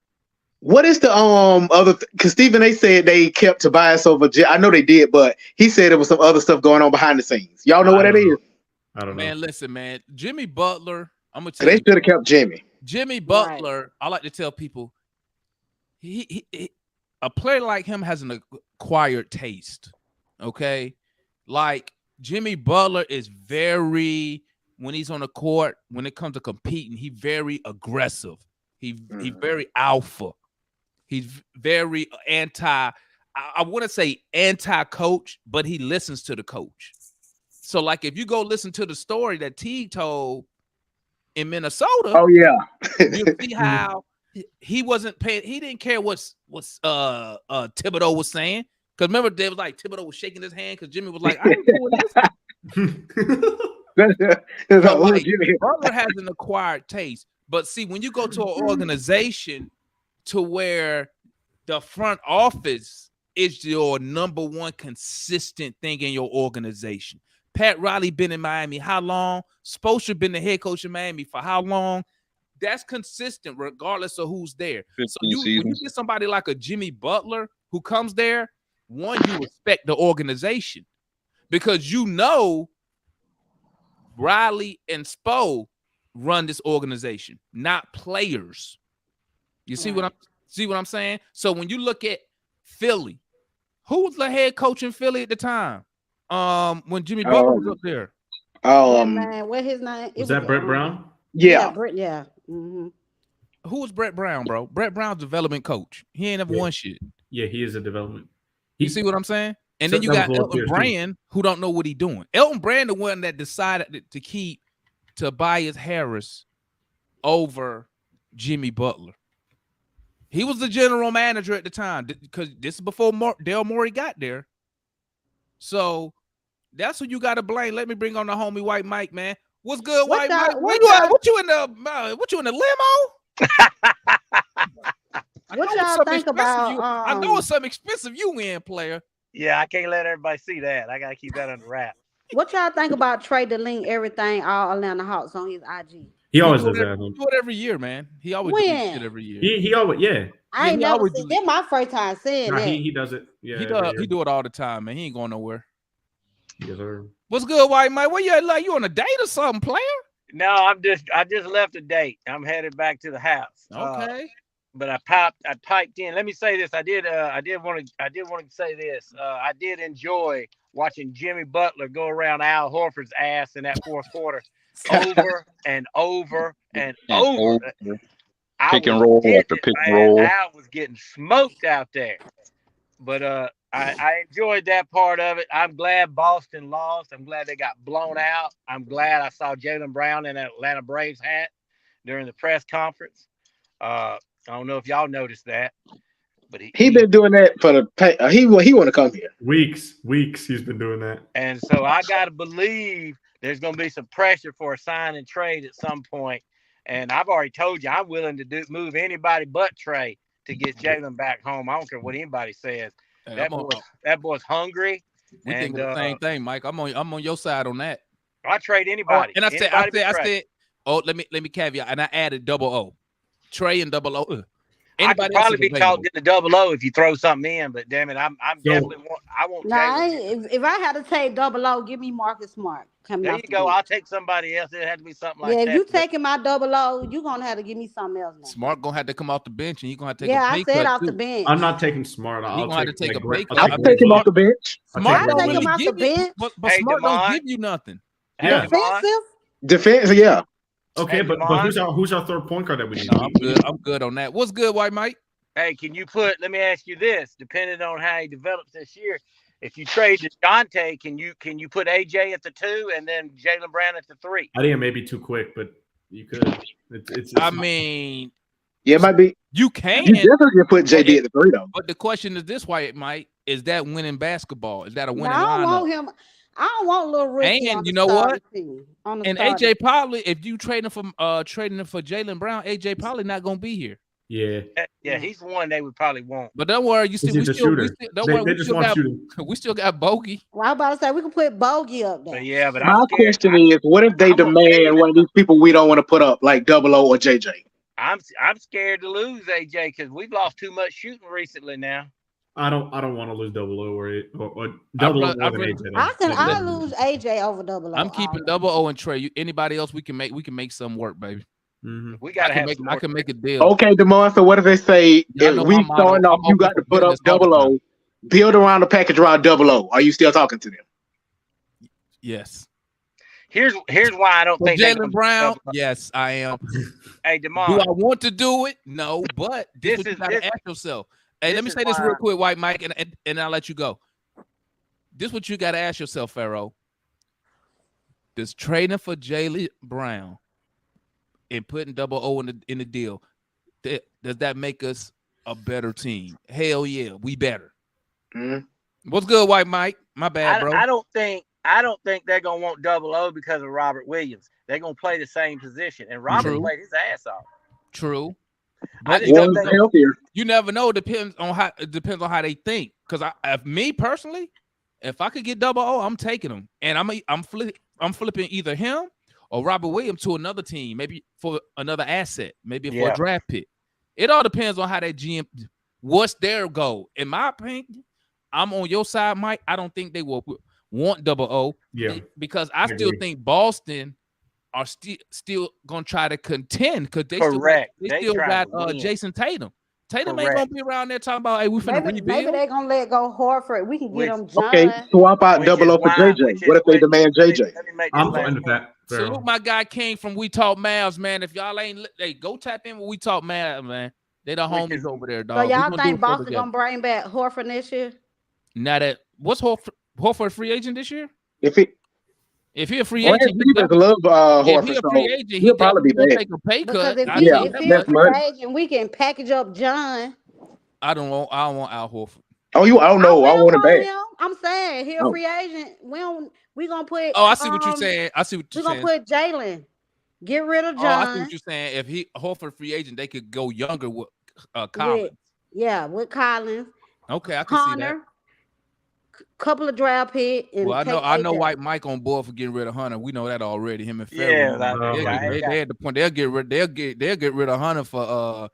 What is the other? Because Stephen A. said they kept Tobias over. I know they did, but he said there was some other stuff going on behind the scenes. Y'all know what that is? I don't know. Man, listen, man. Jimmy Butler. I'm gonna tell They you. should have kept Jimmy. Jimmy Butler. I like to tell people, he a player like him has an acquired taste. Okay, like Jimmy Butler is very, when he's on the court, when it comes to competing, he very aggressive. He very alpha. He's very I want to say anti-coach, but he listens to the coach. So, like, if you go listen to the story that Teague told in Minnesota, oh yeah, you see how he wasn't paying. He didn't care what Thibodeau was saying. Because remember, they was like Thibodeau was shaking his hand because Jimmy was like, I ain't doing this. Like, Butler has an acquired taste. But see, when you go to an organization to where the front office is your number one consistent thing in your organization. Pat Riley been in Miami how long? Spoelstra been the head coach in Miami for how long? That's consistent regardless of who's there. So when you get somebody like a Jimmy Butler who comes there, one, you respect the organization because you know Riley and Spo run this organization, not players. You see what I'm saying? So when you look at Philly, who was the head coach in Philly at the time? When Jimmy Butler was up there. Man, what his name? Was that Brett Brown? Yeah, Brett. Yeah. Mm-hmm. Who was Brett Brown, bro? Brett Brown's development coach. He ain't ever won shit. Yeah, he is a development. You see what I'm saying? And then you got Elton Brand, who don't know what he's doing. Elton Brand, the one that decided to keep Tobias Harris over Jimmy Butler. He was the general manager at the time because this is before Daryl Morey got there. So that's who you got to blame. Let me bring on the homie White Mike, man. What's good, White Mike? What you in the limo? What y'all think about? I know it's something expensive you in, player. Yeah, I can't let everybody see that. I gotta keep that under wraps. What y'all think about Trey to link everything all Atlanta Hawks on his IG? He always does that. He do it every year, man. He always does shit every year. He always, yeah. I ain't never seen. This my first time seeing that. He does it. Yeah, he do it all the time, man. He ain't going nowhere. Yes, sir. What's good, White Mike? Where you at? Like you on a date or something, player? No, I just left a date. I'm headed back to the house. Okay. But I piped in. Let me say this. I did want to say this. I did enjoy watching Jimmy Butler go around Al Horford's ass in that fourth quarter over and over and over. Pick and roll after pick and roll. Al was getting smoked out there. But I enjoyed that part of it. I'm glad Boston lost. I'm glad they got blown out. I'm glad I saw Jaylen Brown in an Atlanta Braves hat during the press conference. I don't know if y'all noticed that, but he been doing that for the he want to come here. Weeks he's been doing that. And so I gotta believe there's gonna be some pressure for a sign and trade at some point. And I've already told you I'm willing to move anybody but Trey to get Jaylen back home. I don't care what anybody says. Hey, that boy's hungry. We think the same thing, Mike. I'm on your side on that. I trade anybody. And I said, oh, let me caveat, and I added double O. Trey and double O. I could probably be caught getting the double O if you throw something in, but damn it, I won't. Nah, if I had to take double O, give me Marcus Smart. There you go. I'll take somebody else. It had to be something like that. Yeah, if you taking my double O, you're gonna have to give me something else now. Smart gonna have to come off the bench, and he's gonna have to take a pay cut. Yeah, I said off too. the bench. I'm not taking Smart. He's gonna have to take a pay cut. I'll take him off the bench. Smart don't really give you, but Smart don't give you nothing. Yeah. Defense, yeah. Okay, but who's our third point guard that we need? No, I'm good on that. What's good, White Mike? Hey, can you let me ask you this, depending on how he develops this year, if you trade DeJounte, can you put AJ at the 2 and then Jaylen Brown at the 3? I think it may be too quick, but you could. It's I mean, Yeah, it might be. You can. You definitely can put JB at the 3 though. But the question is this: why it might is that winning basketball? Is that a winning I don't lineup? want him. I don't want little Ricky on And the you know what? team. On the And AJ probably, if you trading for Jaylen Brown, AJ probably not gonna be here. Yeah. Yeah, he's the one they would probably want. But don't worry, we still got Bogey. Well, I was about to say we can put Bogey up there. But yeah, but my question is, what if they demand one of these people we don't want to put up, like Double O or JJ? I'm scared to lose AJ because we've lost too much shooting recently now. I don't want to lose Double O or Double O more than AJ. I lose AJ over Double O. I'm keeping Double O and Trey. Anybody else we can make some work, baby. Mm-hmm. We gotta I can make a deal. Okay, DeMar. So what if they say if we starting off, you got to put up Double O, build around the package around Double O? Are you still talking to them? Yes. Here's why I don't think Jaylen Brown. Yes, I am. Hey, DeMar. Do I want to do it? No, but this is what you gotta ask yourself. Hey, let me say this real quick, White Mike, and I'll let you go. This is what you got to ask yourself, Pharaoh. Does trading for Jaylen Brown and putting Double O in the deal, does that make us a better team? Hell yeah, we better. Mm-hmm. What's good, White Mike? My bad, bro. I don't think they're gonna want Double O because of Robert Williams. They're gonna play the same position, and Robert played his ass off. True. I just don't think you never know. It depends on how they think. Because me personally, if I could get Double O, I'm taking him, and I'm flipping either him or Robert Williams to another team, maybe for another asset, maybe for a draft pick. It all depends on how that GM, what's their goal. In my opinion, I'm on your side, Mike. I don't think they will want Double O. Yeah, because I still think Boston are still gonna try to contend because they still got Jason Tatum. Tatum ain't gonna be around there talking about, hey, we finna rebuild. Maybe they're gonna let go Horford. We can get them John. Okay, swap out Double O for JJ. What if they demand JJ? I'm fine with that. Salute my guy King from We Talk Mavs, man. If y'all ain't, go tap in with We Talk Mavs, man. They the homies over there, dog. So y'all think Boston gonna bring back Horford this year? Now that what's Horford free agent this year? If he a free agent, if he a free agent, he'll probably be back. Take a pay cut. Because if he's a free agent, we can package up John. I don't want Al Horford. Oh, I don't know. I want him back. I'm saying he a free agent. We gonna put. Oh, I see what you're saying. We're gonna put Jaylen. Get rid of John. Oh, I see what you're saying. If Horford free agent, they could go younger with Collins. With Collins. Okay, I can see that. Couple of draft picks. Well, I know White Mike on board for getting rid of Hunter. We know that already. Him and Ferry. They at the point they'll get rid of Hunter for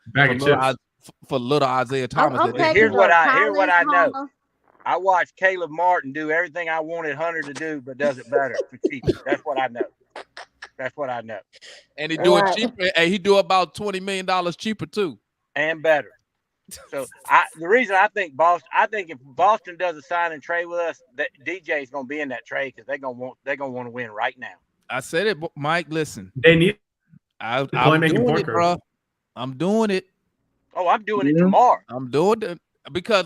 little Isaiah Thomas. Here's what I know. I watched Caleb Martin do everything I wanted Hunter to do, but does it better for cheap. That's what I know. And he do it cheaper. And he do about $20 million cheaper too, and better. So the reason I think if Boston does a sign and trade with us, that DJ is going to be in that trade because they're going to want to win right now. I said it, Mike. Listen, they need. I'm doing it, bro. I'm doing it. Oh, I'm doing it tomorrow. I'm doing it because,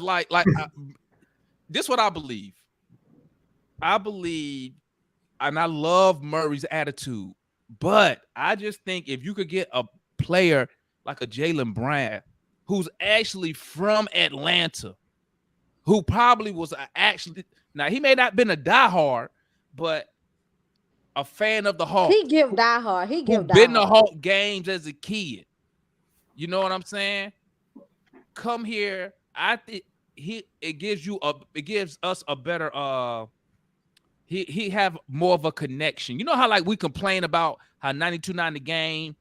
this is what I believe. I believe, and I love Murray's attitude, but I just think if you could get a player like a Jaylen Brown, who's actually from Atlanta, who probably was now he may not been a diehard, but a fan of the Hawks. He give diehard. Been to Hawk games as a kid. You know what I'm saying? Come here. I think it gives us a better he have more of a connection. You know how we complain about how 92.9 the game.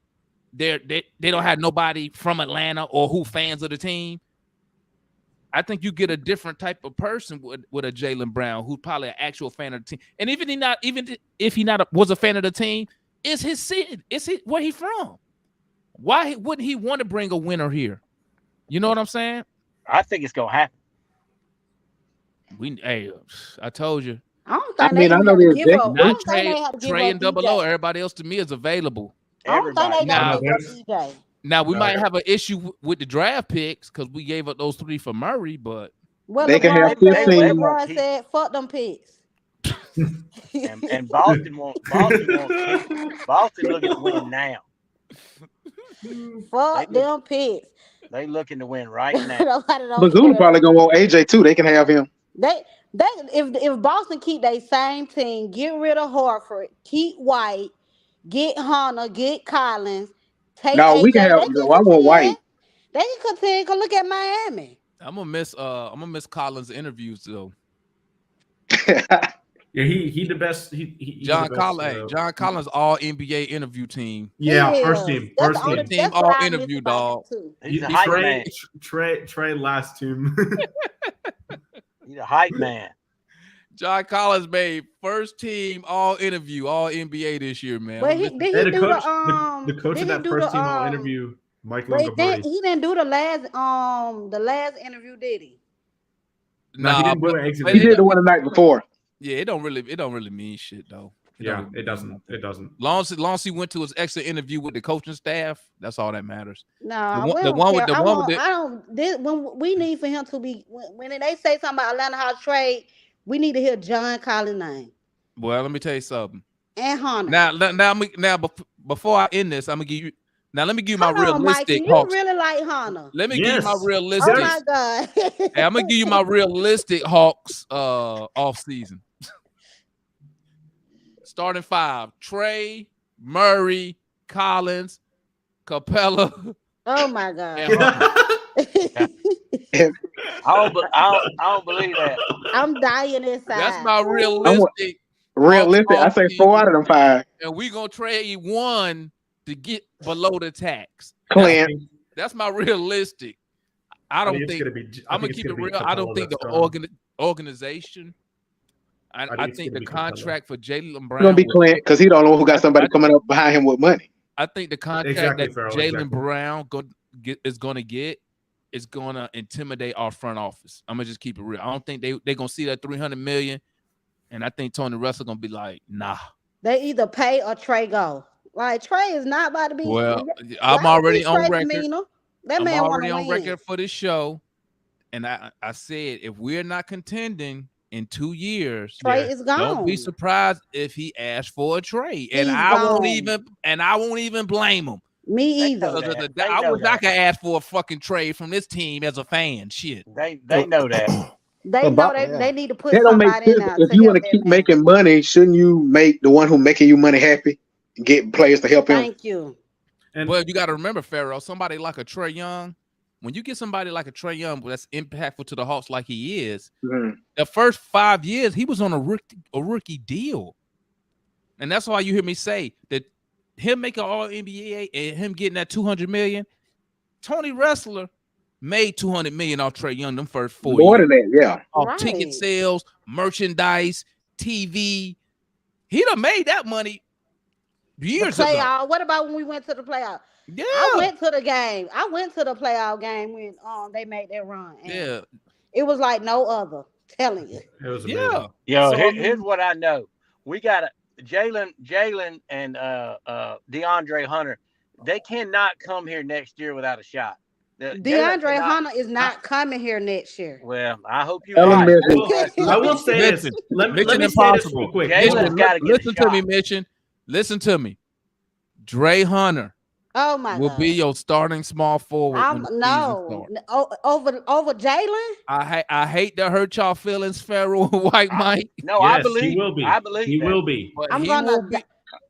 They don't have nobody from Atlanta or who fans of the team. I think you get a different type of person with a Jaylen Brown who's probably an actual fan of the team. And even if he was a fan of the team, it's his city. It's where he from. Why wouldn't he want to bring a winner here? You know what I'm saying? I think it's gonna happen. I told you. I know there's not Trey and Double O. Everybody else to me is available. Now we might have an issue with the draft picks because we gave up those 3 for Murray, but they can have 15. LeBron said, "Fuck them picks." and Boston looking to win now. Fuck them picks. They looking to win right now. Nobody don't Missoula care. probably gonna want AJ too. They can have him. They if Boston keep their same team, get rid of Horford, keep White, get Hunter, get Collins, take No, we can AJ. have. They can No, I want White. contend. They can contend. Go look at Miami. I'm gonna miss Collins' interviews though. Yeah, he the best. John Collins, John Collins, all NBA interview team. Yeah, He first is. team, That's first the only- team. Team that's what all I miss interview, about dog. him, too. He's a hype man. Trey last team. He's a hype man. John Collins made first team all interview, all NBA this year, man. But I'm did Hey, he the do coach, the the coach did of he that do first the, team all interview, Mike But Longobardi. he didn't do the last interview, did he? No, he didn't do but- an exit. but He it did the don't- one the night before. Yeah, it don't really mean shit though. Yeah, don't really it doesn't. mean It doesn't. Long as he went to his exit interview with the coaching staff, that's all that matters. No, The one- we the don't one with- care. the I one want, with the- I don't. This, when we need for him to be when they say something about Atlanta House trade, we need to hear John Collins' name Well, let me tell you something. and Hunter. Now, before I end this, I'm gonna give you. Now, let me give you my Come on, realistic Mikey, you Hawks. really like Hunter. Let me give you my Yes. realistic. Oh my God. Hey, I'm gonna give you my realistic Hawks off season. Starting five: Trey, Murray, Collins, Capela. Oh my God. and Hunter. I don't believe that. I'm dying inside. That's my realistic. Realistic, I Hawks say off 4 out season. of them 5. And we gonna trade one to get below the tax. Clint. That's my realistic. I don't think. I'm gonna keep it real. I don't think the organization. I think the contract for Jaylen Brown. It's gonna be Clint because he don't know who got somebody coming up behind him with money. I think the contract Exactly, that Farrell, Jaylen exactly. Brown is gonna get is gonna intimidate our front office. I'm gonna just keep it real. I don't think they're gonna see that $300 million, and I think Tony Russell gonna be like, nah. They either pay or Trey go. Like Trey is not about to be. Well, why I'm would already he on trade record. Mina? That I'm man already want on to win. record for this show, and I said if we're not contending in 2 years, Trey is gone. don't be surprised if he asks for a trade, and He's I won't gone. even blame him. Me They know either. that. I know wish I that. could ask for a fucking trade from this team as a fan. Shit. They know that. They But know they need to put That don't make somebody in sense. there. If you want to help keep that man. making money, shouldn't you make the one who making you money happy? Get players to help him. Thank you. And Well, you got to remember, Pharaoh, somebody like a Trae Young, when you get somebody like a Trae Young that's impactful to the Hawks like he is, Mhm. the first 5 years he was on a rookie deal. And that's why you hear me say that him making all NBA and him getting that $200 million, Tony Wrestler made $200 million off Trae Young them first 4 More years. than that, yeah. Off ticket sales, merchandise, TV. He done made that money years ago. Playoff. What about when we went to the playoff? Yeah. I went to the game. I went to the playoff game when they made that run. And Yeah. it was like no other. Telling you. it was amazing. Yeah. Yo, So, I here's mean- what I know. We got Jaylen and DeAndre Hunter. They cannot come here next year without a shot. DeAndre Hunter is not coming here next year. Well, I hope you're Elementary. right. I will say this. Listen, Let me Mission say this Impossible. real quick. Jaylen's Mitchell, gotta get a listen to me, shot. Mission. Listen to me. Dre Hunter Oh my will God. be your starting small forward. when the season starts. Over Jaylen. I hate to hurt y'all feelings, Pharaoh and White Mike. No, I Yes, believe he will be. I believe He that. will be. But I'm he gonna. will be.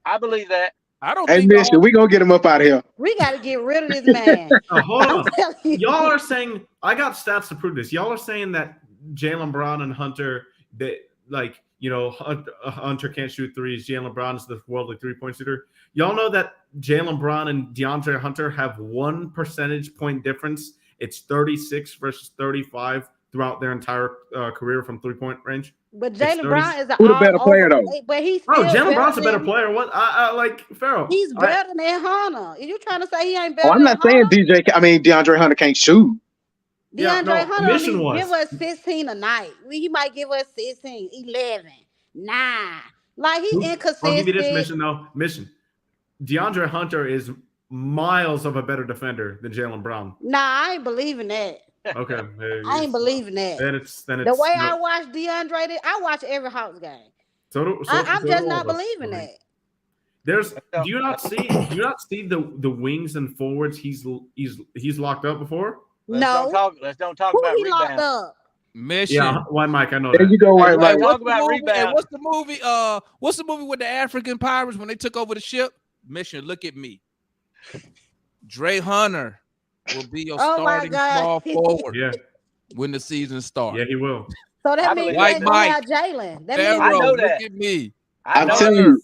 I believe that. I don't Hey, think. Mission, we gonna get him up out of here. We got to get rid of this man. Hold I'm on. telling you. Y'all are saying I got stats to prove this. Y'all are saying that Jaylen Brown and Hunter, Hunter can't shoot threes. Jaylen Brown is the worldly 3-point shooter. Y'all know that Jaylen Brown and DeAndre Hunter have 1 percentage point difference. It's 36 versus 35 throughout their entire career from 3-point range. But Jaylen Brown is Who the better player, though? But he's Oh, still Jaylen Brown's a better than- player. What? I like Farrell. He's better than Hunter. Are you trying to say he ain't better? Oh, I'm not than saying Hunter? DeAndre Hunter can't shoot. Yeah, DeAndre no, Hunter Mission only was. give us 16 a night. He might give us 16, 11, 9. Like he inconsistent. I'll give you this, Mission, though. Mission. DeAndre Hunter is miles of a better defender than Jaylen Brown. Nah, I ain't believing that. Okay. I ain't believing that. Then it's The way I watch DeAndre, I watch every Hawks game. I'm just not believing that. Do you not see the wings and forwards he's locked up before? No. Let's don't talk Who about he locked rebound. up? Mission. Yeah, White Mike, I know There that. you go, White Hey, Mike. talk about rebound. What's the movie? What's the movie with the African pirates when they took over the ship? Mission. Look at me. Dre Hunter will be your starting small forward when the season starts. Yeah, he will. So that means we ain't gonna have Jaylen. I know that. Look at me. I'm telling you,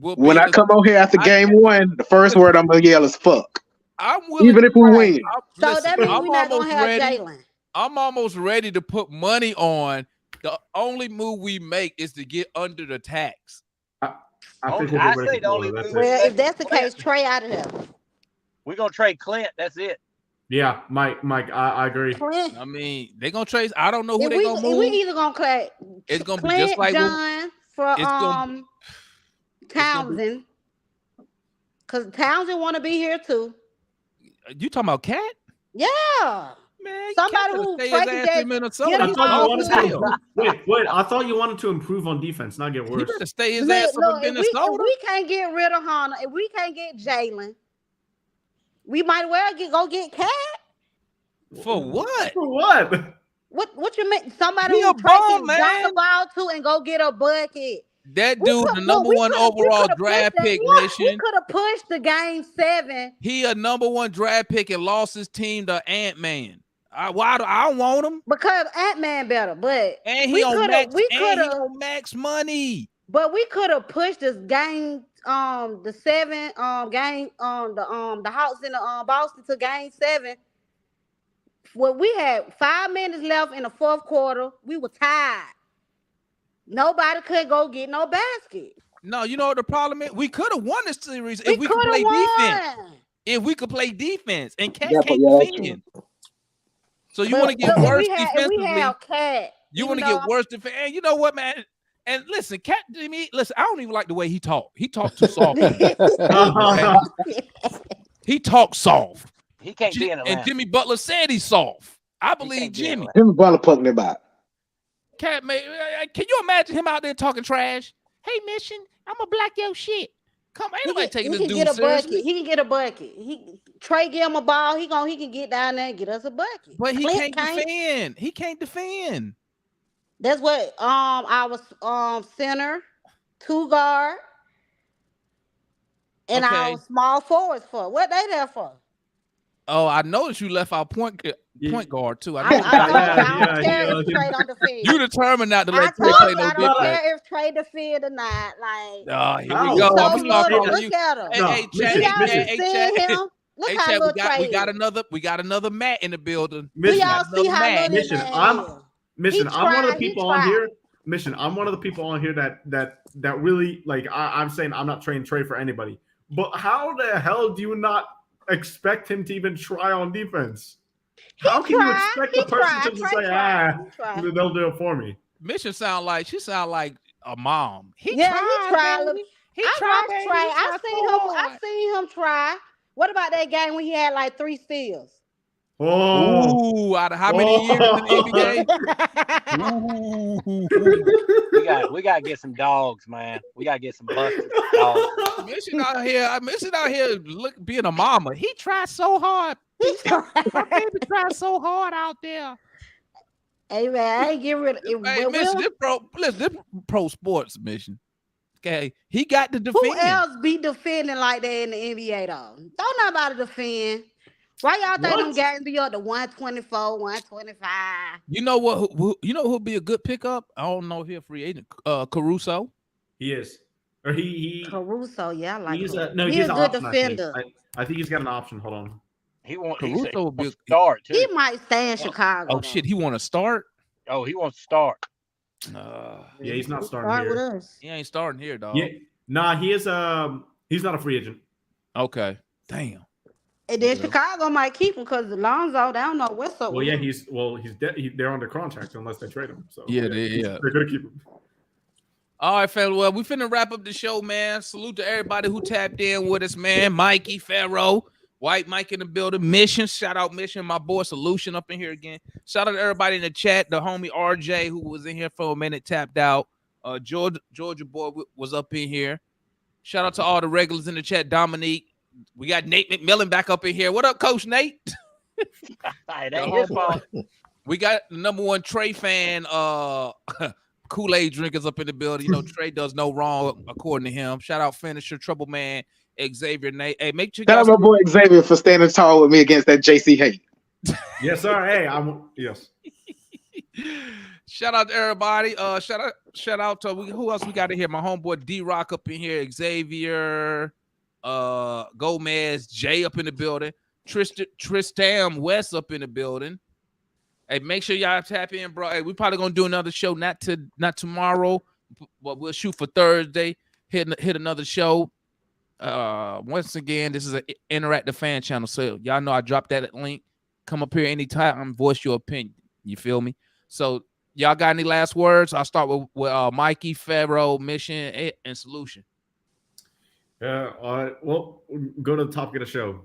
when I come on here after game one, the first word I'm gonna yell is "fuck." I'm willing, even if we win. So that means we're not gonna have Jaylen. I'm almost ready to put money on the only move we make is to get under the tax. I think I say the only move. Well, if that's the case, Trey out of there. We're gonna trade Clint. That's it. Yeah, Mike, I agree. Clint. I mean, they're gonna trade. I don't know who If they're gonna move. We either gonna play. It's gonna Clint, be just like John for Townsend, because Townsend want to be here too. You talking about Cat? Yeah, man. Somebody who stay his ass in Minnesota. I thought you wanted to improve on defense, not get worse. You better stay his ass in Minnesota. If we can't get rid of Hunter, if we can't get Jaylen, we might well go get Cat. For what? For what? What you mean? Somebody who can dunk the ball to and go get a bucket. That dude, the number one overall draft pick, Mission. He could have pushed the game 7. He a number one draft pick and lost his team to Ant-Man. I don't want him because Ant-Man better, but and he on max money. But we could have pushed this game, the 7 game, the Hawks in the Boston to game 7. Well, we had 5 minutes left in the fourth quarter. We were tied. Nobody could go get no basket. No, you know what the problem is? We could have won this series if we could play defense. If we could play defense, and Cat can't defend. So you want to get worse defensively? You want to get worse defense? And you know what, man? And listen, Cat, listen, I don't even like the way he talk. He talked too soft. He talks soft. He can't be in Atlanta. And Jimmy Butler said he's soft. I believe Jimmy. Jimmy Butler putting it about. Cat, man, can you imagine him out there talking trash? Hey, Mission, I'm gonna block your shit. Come on, ain't nobody taking this dude seriously. He can get a bucket. Trey give him a ball. He can get down there and get us a bucket. But he can't defend. He can't defend. That's what our center, 2 guard, and our small forwards for. What they there for? Oh, I noticed you left our point guard too. I don't care if Trey don't defend. You determined not to let Trey play no defense. I don't care if Trey defend or not. Like, oh, here we go. I'm look at him. Hey, Look how little Trey. We got another Matt in the building. Do y'all see how Mission, I'm one of the people on here. Mission, I'm one of the people on here that really like. I'm saying I'm not trading Trey for anybody. But how the hell do you not expect him to even try on defense? How can you expect the person to say, they'll do it for me? Mission sound like a mom. He tried. I seen him try. What about that game when he had like 3 steals? Oh, out of how many years in the NBA? We gotta get some dogs, man. We gotta get some busted dogs. Mission out here, being a mama. He tried so hard. My baby tried so hard out there. Hey man, I ain't get rid of it. Hey, Mission, this pro sports, Mission. Okay, he got to defend. Who else be defending like that in the NBA though? Don't nobody defend. Why y'all think them games be up to 124, 125? You know what? Who'll be a good pickup? I don't know if he's a free agent. Caruso. He is. Or he Caruso, yeah, I like he's him. He's a good defender. I think he's got an option. Hold on. Caruso will be a start too. He might stay in Chicago. Oh shit, he want to start? Oh, he wants to start. Yeah, he's not starting here. With us. He ain't starting here, dog. Yeah, nah, he is. He's not a free agent. Okay, damn. And then Chicago might keep him because Alonzo, they don't know what's up. Well, yeah, he's they're under contract unless they trade him. So they're gonna keep him. All right, fella. Well, we finna wrap up the show, man. Salute to everybody who tapped in with us, man. Mikey, Pharaoh, White Mike in the building. Mission, shout out Mission, my boy Solution up in here again. Shout out to everybody in the chat. The homie RJ who was in here for a minute tapped out. Georgia boy was up in here. Shout out to all the regulars in the chat. Dominique. We got Nate McMillan back up in here. What up, Coach Nate? It ain't his fault. We got the number one Trey fan, Kool-Aid drinkers up in the building. You know, Trey does no wrong according to him. Shout out finisher, trouble man, Xavier Nate. Hey, make sure Shout out my boy Xavier for standing tall with me against that JC hate. Yes, sir. Hey, yes. Shout out to everybody. Shout out to who else we got in here? My homeboy D-Rock up in here, Xavier, Gomez, Jay up in the building, Tristam West up in the building. Hey, make sure y'all tap in, bro. Hey, we probably gonna do another show, not tomorrow, but we'll shoot for Thursday. Hit another show. Once again, this is an interactive fan channel, so y'all know I dropped that link. Come up here anytime and voice your opinion. You feel me? So y'all got any last words? I'll start with Mikey, Pharaoh, Mission, and Solution. Yeah. Well, go to the topic of the show.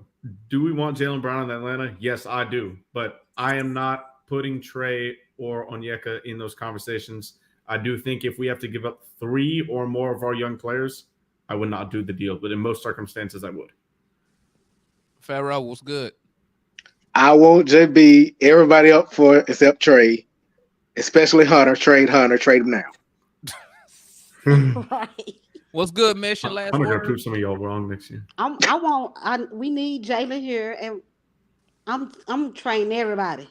Do we want Jaylen Brown in Atlanta? Yes, I do. But I am not putting Trey or Onyeka in those conversations. I do think if we have to give up 3 or more of our young players, I would not do the deal. But in most circumstances, I would. Pharaoh, what's good? I want JB everybody up for it except Trey, especially Hunter. Trade him now. Right. What's good, Mission? Last I'm gonna word. prove some of y'all wrong next year. We need Jaylen here, and I'm training everybody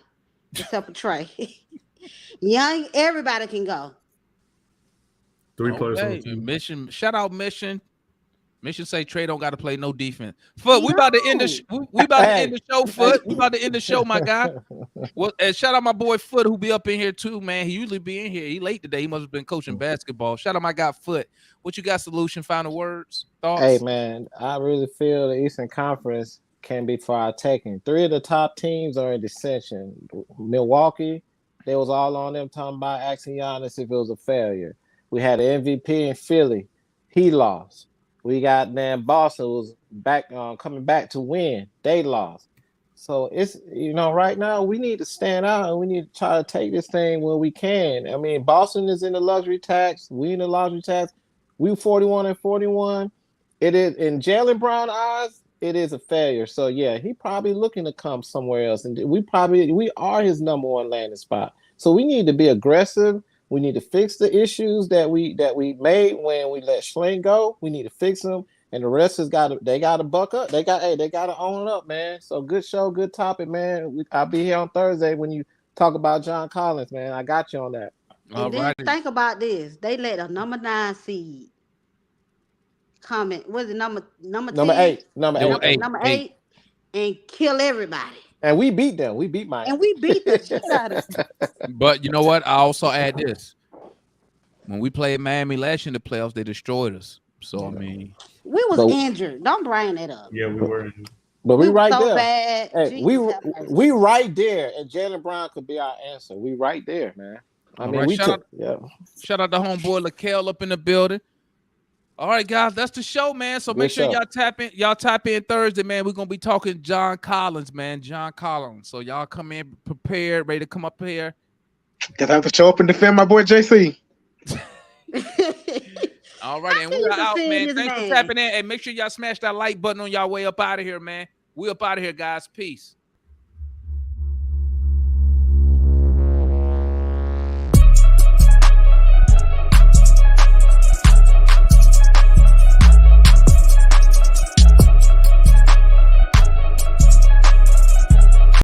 except for Trey. Young, everybody can go. 3 players on the Okay. team. Mission, shout out Mission. Mission say Trey don't got to play no defense. Foot, we about to end the we about to end the show. Foot, we about to end the show, my guy. Well, and shout out my boy Foot who be up in here too, man. He usually be in here. He late today. He must have been coaching basketball. Shout out my guy Foot. What you got? Solution? Final words? Thoughts? Hey man, I really feel the Eastern Conference can be for our taking. 3 of the top teams are in dissension. Milwaukee, they was all on them talking about asking Giannis if it was a failure. We had an MVP in Philly. He lost. We got Boston was back coming back to win. They lost. So it's right now we need to stand out and we need to try to take this thing when we can. I mean, Boston is in the luxury tax. We in the luxury tax. We 41-41. It is in Jaylen Brown eyes, it is a failure. So yeah, he probably looking to come somewhere else. And we are his number 1 landing spot. So we need to be aggressive. We need to fix the issues that we made when we let Schling go. We need to fix them, and the rest has got to buck up. They got to own up, man. So good show, good topic, man. I'll be here on Thursday when you talk about John Collins, man. I got you on that. And then think about this: they let a number 9 seed comment. Was it number 8? Number 8, and kill everybody. And we beat them. We beat Miami. And we beat the shit out of them. But you know what? I also add this. When we played Miami last year in the playoffs, they destroyed us. So, I mean. We was injured. Don't bring that up. Yeah, we were injured. But we right so there. Bad. Hey, we right there. And Jaylen Brown could be our answer. We right there, man. I mean, right, shout out to homeboy LaKale up in the building. All right, guys, that's the show, man. So make sure y'all tap in Thursday, man. We're gonna be talking John Collins, man. John Collins. So y'all come in prepared, ready to come up here. Cause I have to show up and defend my boy JC. All right, and we are out, man. Thanks for tapping in. And make sure y'all smash that like button on y'all way up out of here, man. We up out of here, guys. Peace.